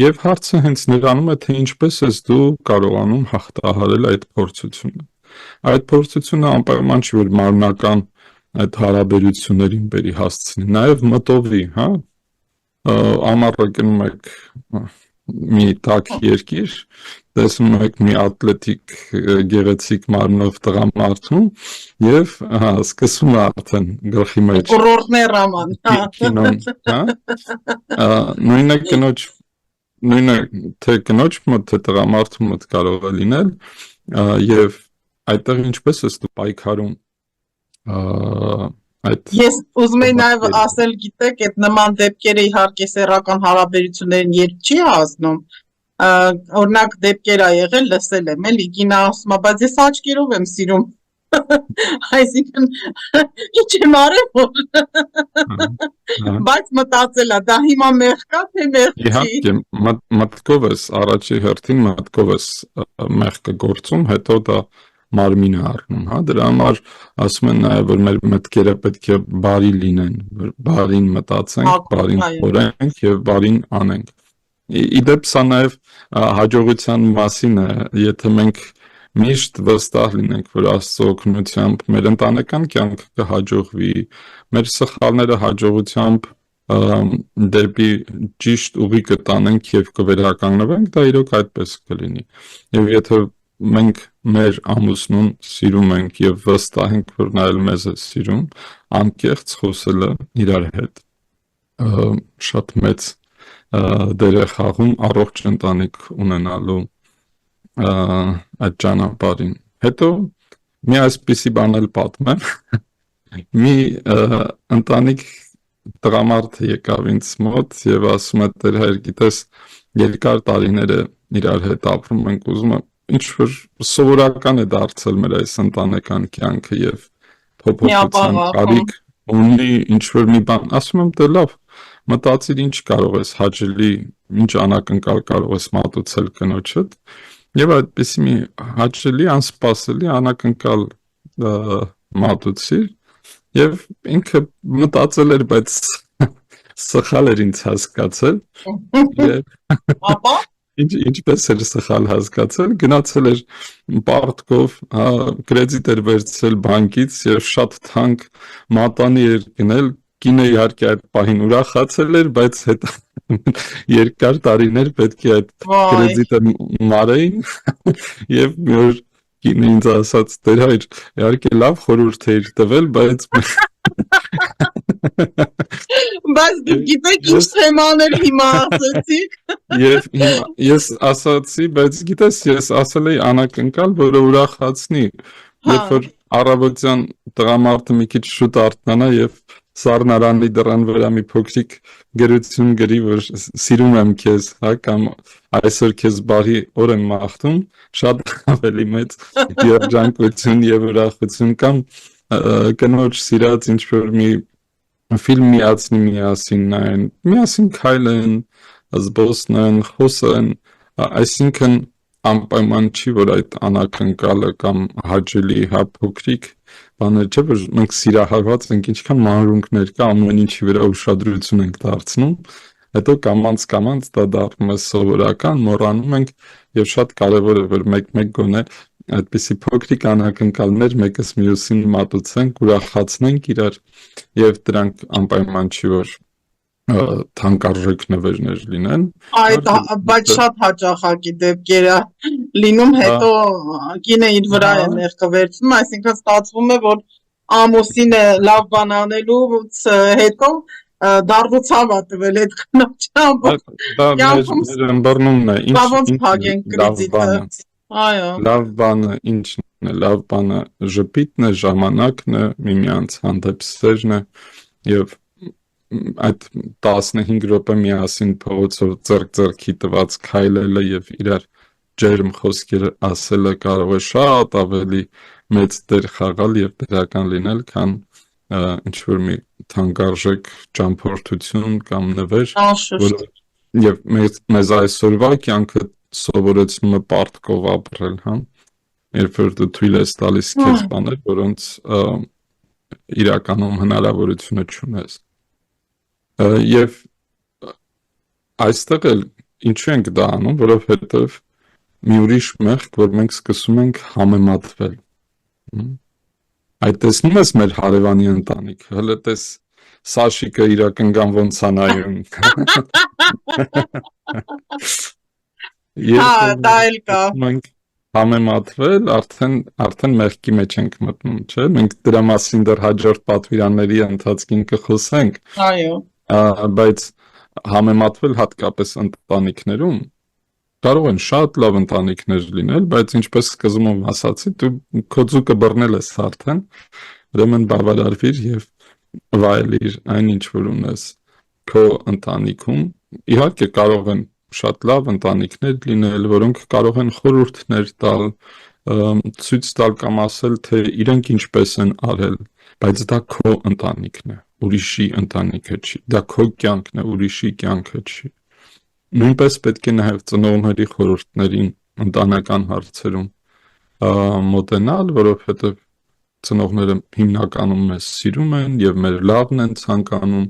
եւ հարցը հենց նրանում է, թե ինչպես ես դու կարողանում հաղթահարել այդ փորձությունը։ Այդ փորձությունը անպայման չի, որ մարմնական այդ հարաբերություններին բերի հասցնի, նաեւ մտովի, հա, ամառը գնում եք մի տաք երկիր, տեսնում եք մի ատլետիկ գեղեցիկ մարմնով տղամարդու եւ հա սկսում է արդեն գլխի մեջ
կուրորտներ աման,
կինոն, հա, նույնը թե կնոջ մոտ թե տղամարդու մոտ կարող է լինել եւ այդտեղ ինչպես ես դու պայքարում այդ
Ես ուզում եի նաև
դեպքերի։
ասել, գիտեք, այդ նման դեպքերը իհարկե սեռական հարաբերություններին երբ չի հասնում, օրինակ դեպքեր ա եղել, լսել եմ, էլի կինը ասում ա, բայց ես աչքերով եմ սիրում։ Այսինքն ինչ եմ արել, որ
Ահա,
բայց մտածել ա, դա հիմա մեղք կա, թե մեղք չի։
իհարկե մտքով ես առաջի հերթին մտքով ես մեղքը գործում, հետո դա մարմին է առնում, հա, դրա համար ասում են նաև որ մեր մտքերը պետք է բարի լինեն, որ բարին մտածենք,
Հակում,
բարին
այո։
խորենք եւ բարին անենք։ Իդեպ սա նաև հաջողության մասին է, եթե մենք միշտ վստահ լինենք, որ Աստծո օգնությամբ մեր ընտանեկան կյանքը կհաջողվի, մեր սխալները հաջողությամբ դեպի ճիշտ ուղի կտանենք եւ կվերականգնվենք, դա իրոք այդպես կլինի։ Եվ եթե մենք մեր ամուսնուն սիրում ենք եւ վստահ ենք, որ նա էլ մեզ է սիրում, անկեղծ խոսելը իրար հետ շատ մեծ դեր է խաղում առողջ ընտանիք ունենալու այդ ճանապարհին։ Հետո մի այսպիսի բան էլ պատմեմ։ Մի ընտանիք տղամարդ եկավ ինձ մոտ եւ ասում է Տեր հայր, գիտես, երկար տարիներ է իրար հետ ապրում ենք, ուզում եմ ինչ որ սովորական է դարձել մեր այս ընտանեկան կյանքը եւ փոփոխության
Միապաղ,
կարիք ունի ինչ որ մի բան, ասում եմ դե լավ, մտածիր ինչ կարող ես հաճելի, ինչ անակնկալ կարող ես մատուցել կնոջդ եւ այդպեսի մի հաճելի անսպասելի անակնկալ մատուցիր եւ ինքը մտածել էր, բայց սխալ էր ինձ հասկացել եւ
Ապա
ինչպես էր սխալ հասկացել, գնացել էր պարտքով, կրեդիտ էր վերցրել բանկից եւ շատ թանկ մատանի էր գնել, կինը իհարկե այդ պահին ուրախացել էր, բայց հետո երկար տարիներ պետք է այդ
վայ,
կրեդիտը մարեին եւ մի օր կինը ինձ ասաց, Տեր հայր, իհարկե լավ խորհուրդ էիր տվել, բայց
բայց դուք գիտեք ինչ թեմաներ հիմա ասեցիք։
Եվ հիմա ես ասացի, բայց գիտես, ես ասել էի անակնկալ, որը ուրախացնի,
Հա,
երբ որ առավոտյան տղամարդը մի քիչ շուտ արթնանա եւ սառնարանի դռան վրա մի փոքրիկ գրություն գրի, որ սիրում եմ քեզ, հա, կամ այսօր քեզ բարի օր եմ մաղթում, շատ ավելի մեծ երջանկություն եւ ուրախություն կամ կնոջ սիրած ինչ որ մի ֆիլմ միացնի միասին նայեն, միասին քայլեն, զբոսնեն, խոսեն, այսինքն անպայման չի, որ այդ անակնկալը կամ հաճելի, հա, փոքրիկ բաներ չէ, որ մենք սիրահարված ենք, ինչքան մանրունքներ կա, ամեն ինչի վրա ուշադրություն ենք դարձնում, հետո կամաց դա դառնում է սովորական, մոռանում ենք եւ շատ կարեւոր է, որ մեկ-մեկ գոնե այդպիսի փոքրիկ անակնկալներ մեկս մյուսին մատուցենք, ուրախացնենք իրար եւ դրանք անպայման չի, որ թանկարժեք նվերներ լինեն,
այդ բայց
որտեղ
շատ հաճախակի դեպքեր ա լինում, հետո կինը իր վրա է
հա,
մեղքը վերցնում, այսինքն ստացվում է, որ ամուսինը լավ բան անելուց հետո դառնուցավ ա տվել այդ կնոջը ամբողջ
դա
կյանքում,
մեր ըմբռնումն է,
բա ոնց
ինչն է
փակենք
լավ
կրեդիտը,
բանը։
այո,
Լավ բանը ինչն է, լավ բանը ժպիտն է, ժամանակն է, միմյանց հանդեպ սերն է եւ այդ 15 րոպե միասին փողոցով ձեռք-ձեռքի տված քայլելը եւ իրար ջերմ խոսքեր ասելը կարող է շատ ավելի մեծ դեր խաղալ եւ դրական լինել, քան ինչ որ մի թանկարժեք ճամփորդություն կամ նվեր,
անշուշտ,
որը եւ մեզ այսօրվա կյանքը սովորեցնում է պարտքով ապրել, հա, երբ որ դու թույլ ես տալիս քեզ բաներ, որոնց իրականում հնարավորությունը չունես։ Եվ այստեղ էլ ինչու ենք դա անում, որովհետև մի ուրիշ մեղք, որ մենք սկսում ենք համեմատվել։ Այդ տեսնում ես մեր հարևանի ընտանիքը, հələ տես Սաշիկը իր կնգան ոնց է նայում։
հա,
Երբ
դա էլ կա,
սկսում ենք համեմատվել, արդեն մեղքի մեջ ենք մտնում, չէ՞։ Մենք դրա մասին դեռ հաջորդ պատվիրանների ընթացքին կարող են շատ լավ ընտանիքներ լինել, բայց ինչպես սկզբում ասացի, դու քո ձուկը բռնել ես արդեն, ուրեմն բավարարվիր եւ վայելիր այն ինչ որ ունես քո ընտանիքում։ Իհարկե կարող են շատ լավ ընտանիքներ լինել, որոնք կարող են խորհուրդներ տալ, ցույց տալ կամ ասել, թե իրենք ինչպես են արել, բայց դա քո ընտանիքն է, ուրիշի ընտանիքը չի, դա քո կյանքն է, ուրիշի կյանքը չի։ Նույնպես պետք է նաև ծնողների խորհուրդներին ընտանեկան հարցերում մոտենալ, որովհետև ծնողները հիմնականում մեզ սիրում են եւ մեր լավն են ցանկանում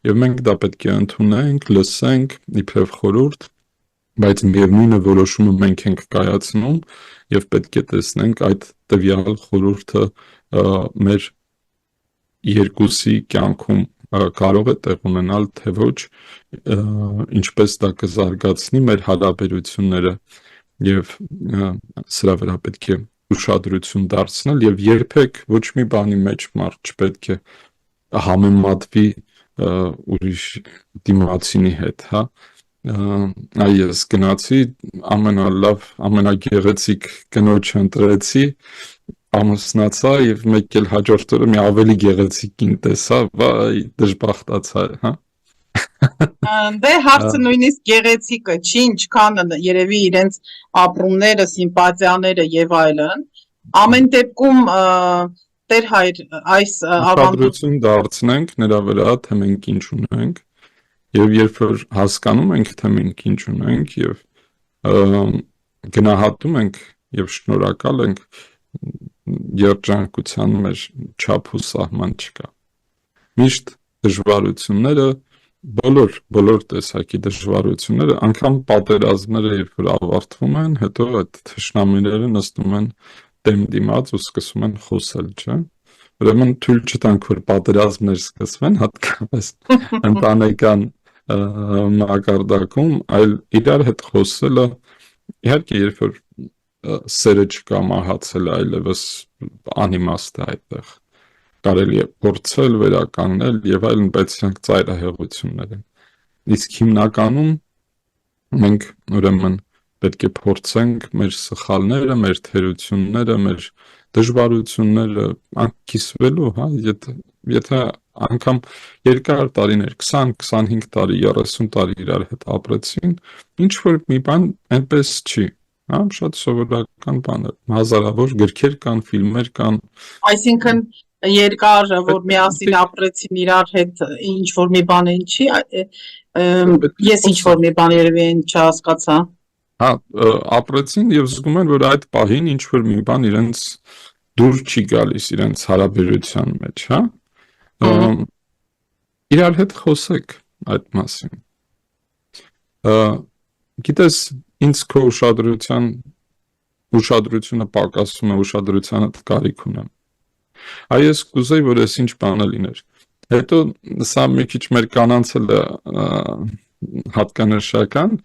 եւ մենք դա պետք է ընդունենք, լսենք իբրև խորհուրդ, բայց միևնույնը որոշումը մենք ենք կայացնում եւ պետք է տեսնենք այդ տվյալ խորհուրդը մեր երկուսի կյանքում կարող է տեղ ունենալ, թե ոչ, ինչպես դա կզարգացնի մեր հարաբերությունները եւ սրա վրա պետք է ուշադրություն դարձնել եւ երբեք ոչ մի բանի մեջ մարդ չպետք է համեմատվի ուրիշ դիմացինի հետ, հա։ Ես գնացի ամենալավ, ամենագեղեցիկ կնոջ ընտրեցի, ամուսնացա եւ մեկ էլ հաջորդ օրը մի ավելի գեղեցիկ կին տեսա, վայ, դժբախտացա, հա։
Դե հարցը նույնիսկ գեղեցիկը չի, ինչքան երևի իրենց ապրումները, սիմպաթիաները եւ այլն։ Ամեն դեպքում Տեր հայր այս
ավանդություն դարձնենք նրա վրա, թե մենք ինչ ունենք եւ երբ որ հասկանում ենք, թե մենք ինչ ունենք եւ գնահատում ենք եւ շնորհակալ ենք, երջանկության մեր չափ ու սահման չկա։ Միշտ դժվարությունները, բոլոր տեսակի դժվարությունները, անգամ պատերազմները, երբ որ ավարտվում են, հետո այդ թշնամիները նստում են դեմ դիմաց ու սկսում են խոսել, չէ՞։ Ուրեմն թույլ չտանք, որ պատերազմներ սկսվեն, հատկապես ընտանեկան մակարդակում, այլ իրար հետ խոսելը, իհարկե, երբ որ սերը չկա, մահացել այլևս անիմաստ է այդտեղ, կարելի է փորձել, վերականգնել եւ այլն, բայց իրանք ծայրահեղություններ են։ Իսկ հիմնականում մենք ուրեմն պետք է փորձենք մեր սխալները, մեր թերությունները, մեր դժվարությունները անկիսվելու, հա, եթե անգամ երկար տարիներ, 20-25 տարի, 30 տարի իրար հետ ապրեցին, ինչ որ մի բան այնպես չի, հա, շատ սովորական բան է, հազարավոր գրքեր կան, ֆիլմեր կան։
Այսինքն երկար, որ միասին ապրեցին իրար հետ, ինչ որ մի բան են չի, ես ինչ որ մի բան երևի են չհասկացա։
Հա, ապրեցին եւ զգում են, որ այդ պահին ինչ որ մի բան իրենց դուր չի գալիս իրենց հարաբերության մեջ, հա։ Իրար հետ խոսեք այդ մասին։ Գիտես, ինձ քո ուշադրությունը պակասում է, ուշադրությանը կարիք ունեմ։ Այս կուզեի, որ ես ինչ բանը լիներ։ Հետո սա մի քիչ մեր կանանց էլ հատկանշական,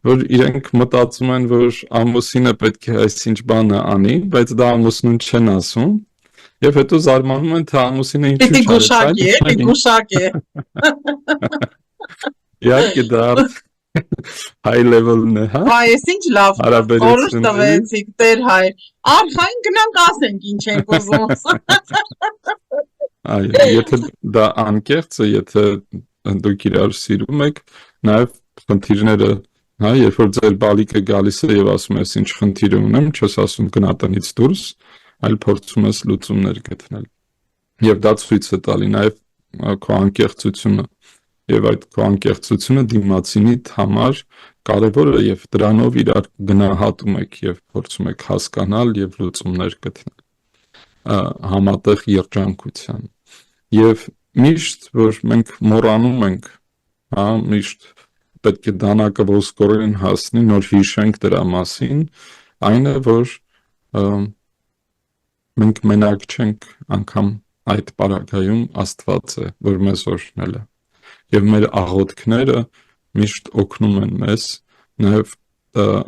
որ իրենք մտածում են, որ ամուսինը պետք է այսինչ բանը անի, բայց դա ամուսնուն չեն ասում, եւ հետո զարմանում են, թե ամուսինը ինչու չարեց։
Պիտի գուշակե։
Իհարկե դա high level-ն է, հա։
Այս ինչ լավ խորհուրդ տվեցիք, Տեր հայր։ Արխային գնանք ասենք ինչ ենք ուզում։
Այո, եթե դա անկեղծ է, եթե դուք իրար սիրում եք, նաև խնդիրները, հա, երբ որ ձեր բալիկը գալիս է եւ ասում ես ինչ խնդիր ունեմ, չես ասում գնա տնից դուրս, այլ փորձում ես լուծումներ գտնել։ Եվ դա ցույց է տալի նաև քո անկեղծությունը, եւ այդ քո անկեղծությունը դիմացինիդ համար կարեւոր է եւ դրանով իրար գնահատում եք եւ փորձում եք հասկանալ եւ լուծումներ գտնել համատեղ երջանկության։ Եվ միշտ որ մենք մոռանում ենք, հա, միշտ պետք է դանակը ոսկորեն հասնի, նոր հիշենք դրա մասին, այն է որ մենք մենակ չենք, անգամ այդ պարագայում Աստված է, որ մեզ օրհնել է։ Եվ մեր աղոթքները միշտ օգնում են մեզ նաև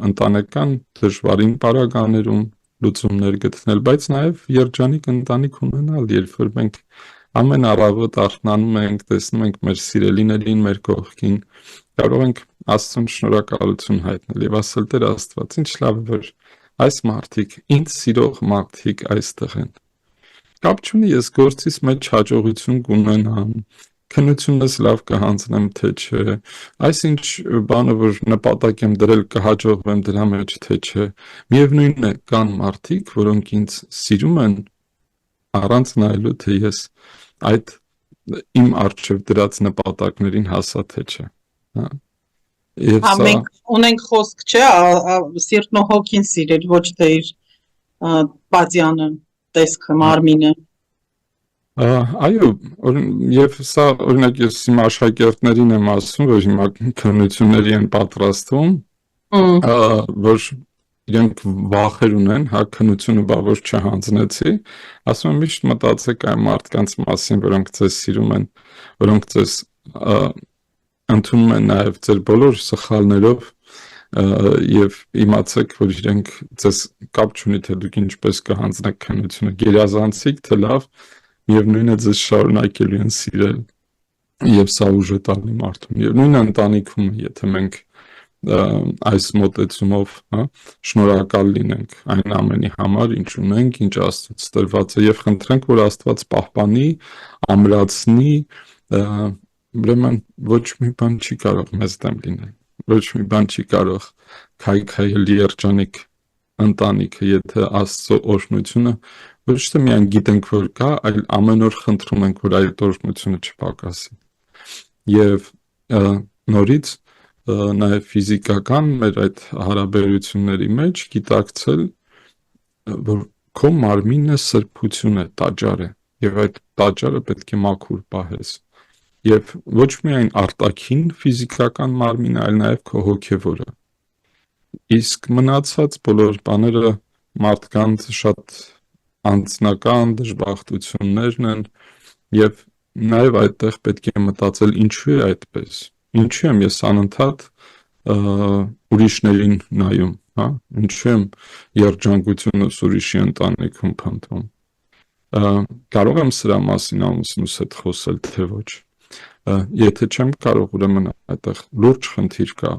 ընտանեկան դժվարին պարագաներում լուծումներ գտնել, բայց նաև երջանիկ ընտանիք ունենալ, երբ որ մենք ամեն առավոտ արթնանում ենք, տեսնում ենք մեր սիրելիներին մեր կողքին, կարող ենք Աստծուն շնորհակալություն հայտնել եւ ասել Տեր Աստված, ինչ լավ է, որ այս մարդիկ, ինձ սիրող մարդիկ այստեղ են։ Կապ չունի ես գործից մեջ հաջողություն կունենամ, քննությունս լավ կհանձնեմ թե չէ, այսինչ բանը որ նպատակ եմ դրել կհաջողվեմ դրա մեջ թե չէ, միևնույնն է կան մարդիկ, որոնք ինձ սիրում են առանց նայելու թե ես այդ իմ առջև դրած նպատակներին հասա թե չէ, հա։ Եվ
Հա
սա
մենք ունենք խոսք, չէ, սիրտն ու հոգին սիրել, ոչ թե իր պատյանը, տեսքը, մարմինը։
այո, եւ սա օրինակ ես իմ աշակերտներին եմ ասում, որ հիմա քննությունների են պատրաստվում, որ իրենք վախեր ունեն, հա, քննությունը բա որ չհանձնեցի, ասում եմ միշտ մտածեք այն մարդկանց մասին, որոնք ձեզ սիրում են, որոնք ձեզ ընդունում են նաև ձեր բոլոր սխալներով եւ իմացեք, որ իրենք ձեզ կապ չունի թե դուք ինչպես կհանձնեք քննությունը, գերազանցիկ թե լավ, միևնույնն է ձեզ շարունակելու են սիրել եւ սա ուժ է տալի մարդուն։ Եվ նույն ընտանիքում, եթե մենք այս մոտեցումով, հա, շնորհակալ լինենք այն ամենի համար, ինչ ունենք, ինչ Աստծուց տրված է եւ խնդրենք, որ Աստված պահպանի, ամրացնի, ուրեմն ոչ մի բան չի կարող մեզ դեմ լինել, ոչ մի բան չի կարող քայքայել երջանիկ ընտանիքը, եթե Աստծո օրհնությունը ոչ թե միայն գիտենք որ կա, այլ ամեն օր խնդրում ենք, որ այդ օրհնությունը չպակասի։ Եվ նորից նաև ֆիզիկական մեր այդ հարաբերությունների մեջ գիտակցել, որ քո մարմինը սրբություն է, տաճար է, եւ այդ տաճարը պետք է մաքուր պահես։ Եվ ոչ միայն արտաքին ֆիզիկական մարմինը, այլ նաև քո հոգևորը։ Իսկ մնացած բոլոր բաները մարդկանց շատ անձնական դժբախտություններն են, եւ նաև այդտեղ պետք է մտածել ինչու է այդպես, ինչու եմ ես անընդհատ ուրիշներին նայում, հա, ինչու եմ երջանկությունս ուրիշի ընտանիքում փնտրում, կարող եմ սրա մասին ամուսնուս հետ խոսել թե ոչ, եթե չեմ կարող, ուրեմն այդտեղ լուրջ խնդիր կա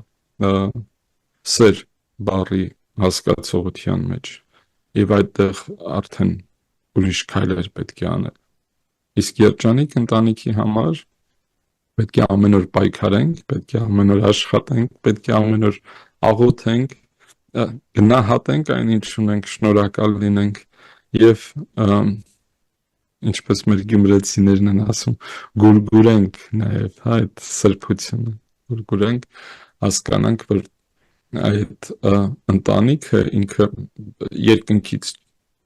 սեր բառի հասկացողության մեջ, եւ այդտեղ արդեն ուրիշ քայլեր պետք է անել։ Իսկ երջանիկ ընտանիքի համար պետք է ամեն օր պայքարենք, պետք է ամեն օր աշխատենք, պետք է ամեն օր աղոթենք, գնահատենք այն ինչ ունենք, շնորհակալ լինենք եւ ինչպես մեր գյումրեցիներն են ասում, գուրգուրենք նաև այդ սրբությունը, գուրգուրենք, հասկանանք, որ այդ ընտանիքը ինքը երկնքից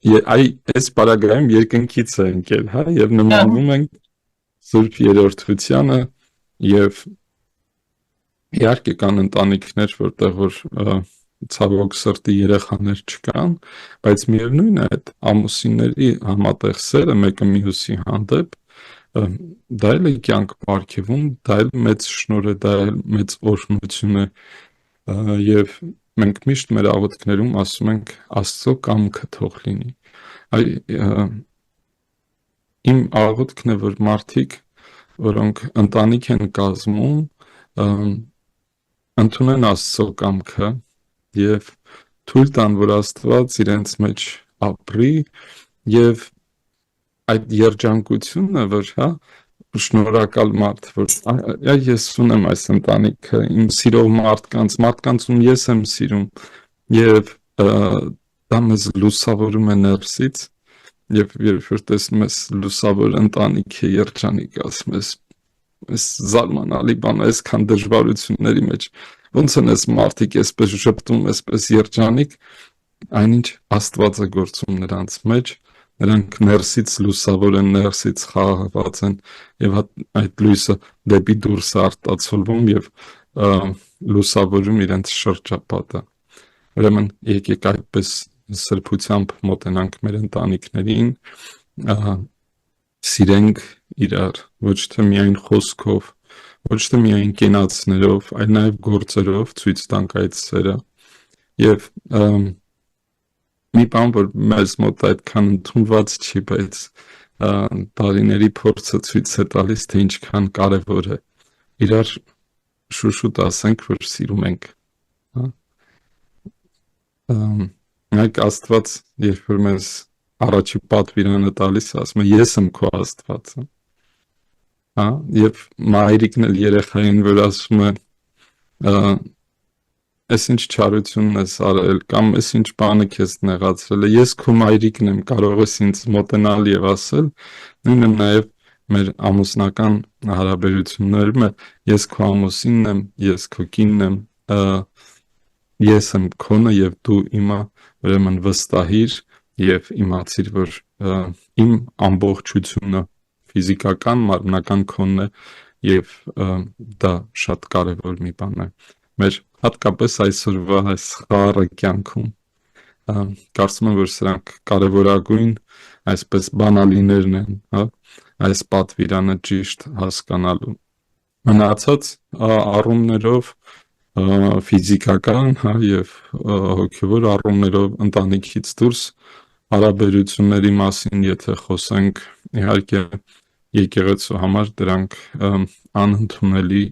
այս պարագայում երկնքից է ընկել, հա, եւ նմանվում ենք Սուրբ Երրորդությանը եւ իհարկե կան ընտանիքներ, որտեղ որ ցավոք սրտի երեխաներ չկան, բայց միևնույն է այդ ամուսինների համատեղ սերը մեկը մյուսի հանդեպ դա էլ է կյանք պարգևում, դա էլ մեծ շնորհ է, դա էլ մեծ օրհնություն է եւ մենք միշտ մեր աղոթքներում ասում ենք Աստծո կամքը թող լինի։ Իմ աղոթքն է, որ մարդիկ, որոնք ընտանիք են կազմում, ընդունեն Աստծո կամքը եւ թույլ տան, որ Աստված իրենց մեջ ապրի եւ այդ երջանկությունը, որ հա շնորհակալ մարդ, որ ես ունեմ այս ընտանիքը, իմ սիրող մարդկանց ում ես եմ սիրում եւ դա մեզ լուսավորում է ներսից եւ երբ որ տեսնում ես լուսավոր ընտանիք է երջանիկ, ասում ես զարմանալի բան է, այսքան դժվարությունների մեջ ոնց են այս մարդիկ այսպես շփտում, այսպես երջանիկ, այնինչ Աստված է գործում նրանց մեջ, նրանք ներսից լուսավոր են, ներսից խաղաղված են եւ այդ լույսը դեպի դուրս է արտացոլվում եւ լուսավորում իրենց շրջապատը։ Ուրեմն եկեք այդպես սրբությամբ մոտենանք մեր ընտանիքներին, սիրենք իրար, ոչ թե միայն խոսքով, ոչ թե միայն կենացներով, այլ նաև գործերով ցույց տանք այդ սերը։ Եվ մի բան, որ մեզ մոտ այդքան ընդունված չի, բայց տարիների փորձը ցույց է տալիս, թե ինչքան կարևոր է իրար շուշուտ ասենք, որ սիրում ենք, հա։ Այք Աստված, երբ որ մեզ առաջի պատվիրանը տալիս, ասում է ես եմ քո Աստվածը, հա, եւ մայրիկն էլ երեխային որ ասում է այս ինչ չարությունն ես արել կամ այս ինչ բանը քեզ նեղացրել է, ես քո մայրիկն եմ, կարող ես ինձ մոտենալ եւ ասել, նույնը նաեւ մեր ամուսնական հարաբերություններում է, ես քո ամուսինն եմ, ես քո կինն եմ, ես եմ քոնը եւ դու իմը, ուրեմն վստահիր եւ իմացիր, որ իմ ամբողջությունը ֆիզիկական, մարմնական քոնն է եւ դա շատ կարեւոր մի բան է։ Մեր հատկապես այսօրվա այս խառը կյանքում կարծում եմ, որ սրանք կարևորագույն այսպես բանալիներն են, հա, այս պատվիրանը ճիշտ հասկանալու։ Մնացած առումներով ֆիզիկական, հա, եւ հոգեվոր առումներով ընտանիքից դուրս հարաբերությունների մասին եթե խոսենք, իհարկե եկեղեցու համար դրանք անընդունելի,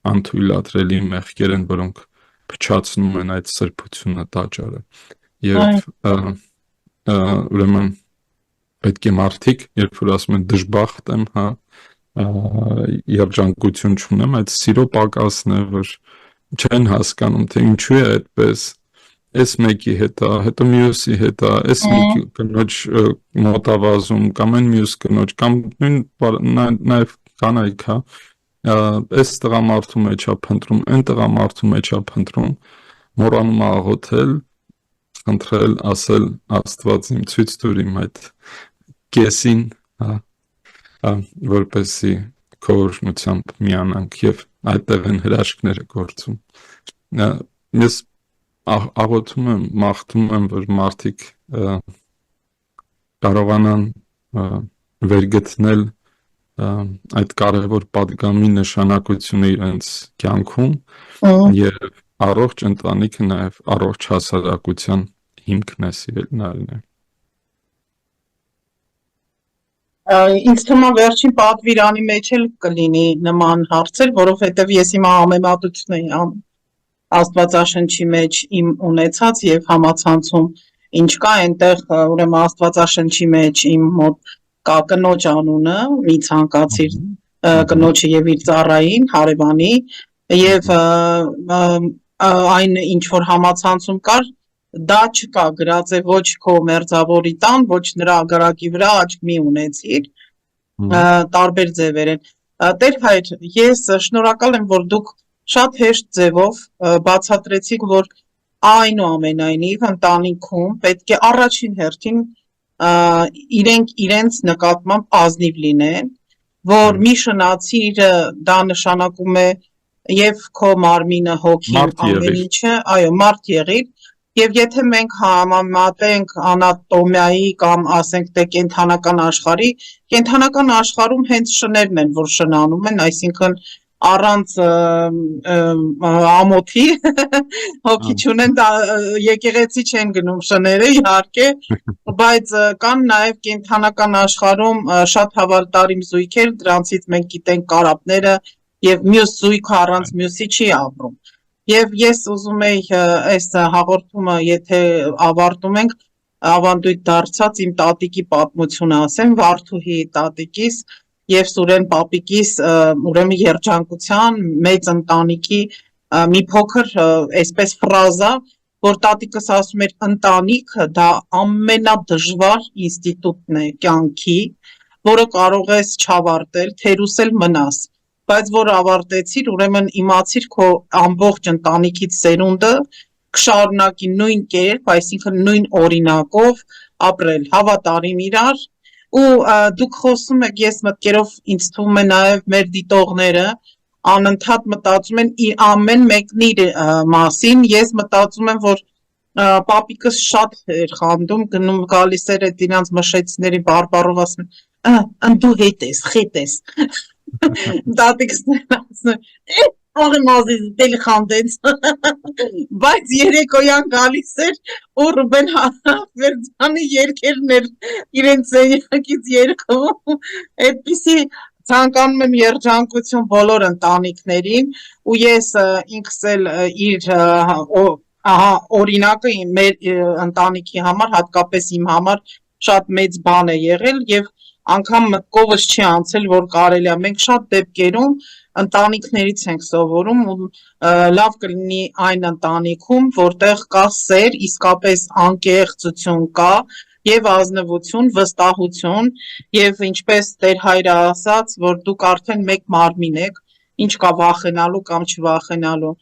անթույլատրելի մեղքեր են, որոնք փչացնում են այդ սրբությունը տաճարը։ Եվ ուրեմն պետք է մարդիկ, երբ որ ասում են դժբախտ եմ, հա, երջանկություն չունեմ, այդ սիրո պակասն է, որ չեն հասկանում, թե ինչու է այդպես, այս մեկի հետ է, հետո մյուսի հետ է, այս մի կնոջ մոտավազում, կամ այն մյուս կնոջ, կամ նաև կանայք, հա, այս տղամարդու մեջ է փնտրում, այն տղամարդու մեջ է փնտրում, մոռանում է աղոթել, խնդրել, ասել Աստված իմ ցույց տուր իմ այդ կեսին, հա, որպեսզի քո օրհնությամբ միանանք եւ այդտեղ են հրաշքները գործում։ Ես աղոթում եմ, մաղթում եմ, որ մարդիկ կարողանան վերգտնել այդ կարևոր պատգամի նշանակությունը իրենց կյանքում եւ առողջ ընտանիքը նաեւ առողջ հասարակության հիմքն է, սիրելիներն է։
Ինձ թվում է վերջին պատվիրանի մեջ էլ կլինի նման հարցեր, որովհետև ես հիմա համեմատություն էի անում Աստվածաշնչի մեջ իմ ունեցած եւ համացանցում ինչ կա այնտեղ, ուրեմն Աստվածաշնչի մեջ իմ մոտ կա կնոջ անունը, մի ցանկացիր կնոջը եւ իր ծառային, հարևանի եւ այն ինչ որ համացանցում կար դա չկա գրած է ոչ քո մերձավորի տան, ոչ նրա ագարակի վրա աչք մի ունեցիր, տարբեր ձևեր են։ Տեր հայր, ես շնորհակալ եմ, որ դուք շատ հեշտ ձևով բացատրեցիք, որ այնուամենայնիվ ընտանիքում պետք է առաջին հերթին իրենք իրենց նկատմամբ ազնիվ լինեն, որ մի շնացիրը դա նշանակում է եւ քո մարմինը, հոգին, ամեն ինչը, այո, մարդ եղիր, եւ եթե մենք համեմատենք անատոմիայի կամ ասենք թե կենթանական աշխարհում հենց շներն են, որ շնանում են, այսինքն առանց ամոթի հոգի չունեն, եկեղեցի չեն գնում շները իհարկե, բայց կան նաև կենթանական աշխարհում շատ հավատարիմ զույգեր, դրանցից մենք գիտենք կարապները եւ մյուս զույգը առանց մյուսի չի ապրում։ Եվ ես ուզում եի այս հաղորդումը, եթե ավարտում ենք, ավանդույթ դարձած իմ տատիկի պատմությունը ասեմ, Վարդուհի տատիկիս եւ Սուրեն պապիկիս ուրեմն երջանկության մեծ ընտանիքի մի փոքր այսպես ֆրազա, որ տատիկս ասում էր ընտանիքը դա ամենադժվար ինստիտուտն է կյանքի, որը կարող ես չավարտել, թերուսել մնաս, բայց որ ավարտեցիր, ուրեմն իմացիր քո ամբողջ ընտանիքից սերունդը կշարունակի նույն կերպ, այսինքն նույն օրինակով ապրել, հավատարիմ իրար ու դուք խոսում եք, ես մտքերով ինձ թվում է նաև մեր դիտողները անընդհատ մտածում են ամեն մեկն իր մասին, ես մտածում եմ, որ պապիկս շատ էր խանդում, գնում գալիս էր այդ իրանց մշեցիների բարբառով ասում են, դու հետ ես, խետ ես, տատիկս ասում է, Աղի մազի դելի խանդեց, բայց երեկոյան գալիս էր ու Ռուբեն Վերձյանի երկերն էր իրենց սենյակից երգում, այդպիսի ցանկանում եմ երջանկություն բոլոր ընտանիքներին ու ես ինքս էլ իր օրինակը մեր ընտանիքի համար, հատկապես իմ համար շատ մեծ բան է եղել եւ անգամ մտքովս չի անցել, որ կարելի է։ Մենք շատ դեպքերում ընտանիքներից ենք սովորում ու լավ կլինի այն ընտանիքում, որտեղ կա սեր, իսկապես անկեղծություն կա եւ ազնվություն, վստահություն եւ ինչպես Տեր Հայրը ասաց, որ դուք արդեն մեկ մարմին եք, ինչ կա վախենալու կամ չվախենալու։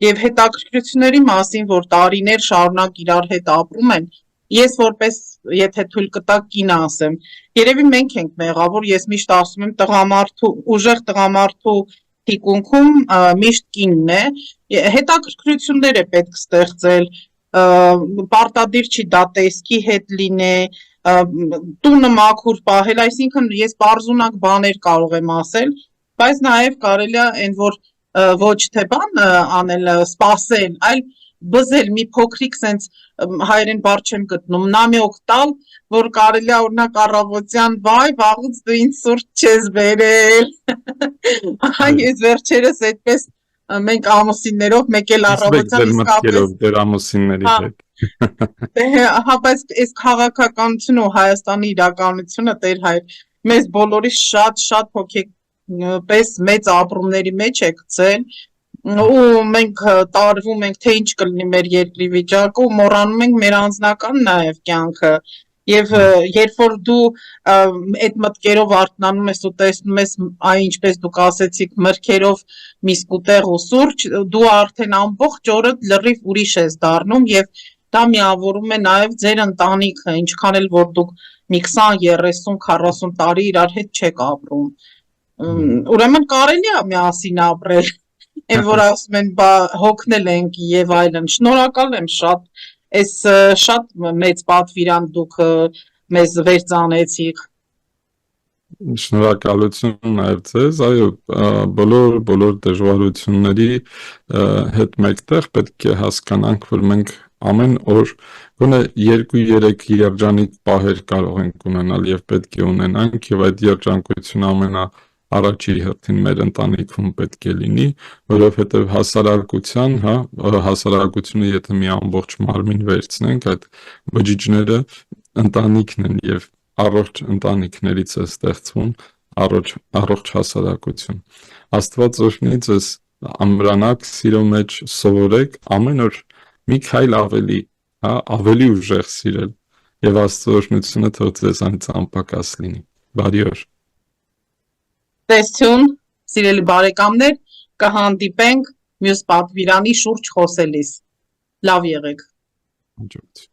Եվ հետաքրքրությունների մասին, որ տարիներ շարունակ իրար հետ ապրում են, ես որպես եթե թույլ կտակ կինը ասեմ, երևի մենք ենք մեղավոր, ես միշտ ասում եմ ուժեղ տղամարդու թիկունքում միշտ կինն է, հետաքրքրություններ է պետք ստեղծել, պարտադիր չի դա տեսքի հետ լինի, տունը մաքուր պահել, այսինքն ես պարզունակ բաներ կարող եմ ասել, բայց նաև կարելի է այն որ ոչ թե բան անել, սպասել, այլ բզել մի փոքրիկ սենց հայերեն բառ չեմ գտնում, նամյոկ տալ, որ կարելի է օրինակ առավոտյան վայ, վաղուց դու ինձ սուրճ չես բերել։ Այ ես վերջերս այդպես մենք ամուսիններով մեկ էլ առավոտյան
իսկապես դեր ամուսինների հետ։
Հա, բայց այս քաղաքականությունը ու Հայաստանի իրականությունը Տեր Հայր մեզ բոլորիս շատ հոգեպես մեծ ապրումների մեջ է գցել ու մենք տարվում ենք թե ինչ կլինի մեր երկրի վիճակը ու մոռանում ենք մեր անձնական նաև կյանքը եւ երբ որ դու այդ մտքերով արթնանում ես ու տեսնում ես այ ինչպես դուք ասեցիք մրգերով միսկուտեղ ու սուրճ դու արդեն ամբողջ օրը լրիվ ուրիշ ես դառնում եւ դա միավորում է նաև ձեր ընտանիքը ինչքան էլ որ դուք մի 20, 30, 40 տարի իրար հետ չեք ապրում ուրեմն կարելի է միասին ապրել այն որ ասում են բա հոգնել ենք եւ այլն շնորհակալ եմ շատ այս շատ մեծ պատվիրան դուք մեզ վերցանեցիք
Շնորհակալություն նաև ձեզ, այո, բոլոր դժվարությունների հետ մեկտեղ պետք է հասկանանք, որ մենք ամեն օր գոնե 2-3 երջանիկ պահեր կարող ենք ունենալ եւ պետք է ունենանք եւ այդ երջանկությունը առաջի հերթին մեր ընտանիքում պետք է լինի, որովհետև հասարակության, հասարակությունը եթե մի ամբողջ մարմին վերցնենք, այդ բջիջները ընտանիքն են եւ առողջ ընտանիքներից է ստեղծվում առողջ հասարակություն։ Աստված օրհնի ձեզ, ամրանաք սիրո մեջ սովորեք ամեն օր մի քայլ ավելի ուժեղ սիրել եւ Աստծո օրհնությունը թող ձեզ անպակաս լինի։ Բարի օր։
Տեսություն, սիրելի բարեկամներ, կհանդիպենք մյուս պատվիրանի շուրջ խոսելիս։ Լավ եղեք։
Հաջողություն։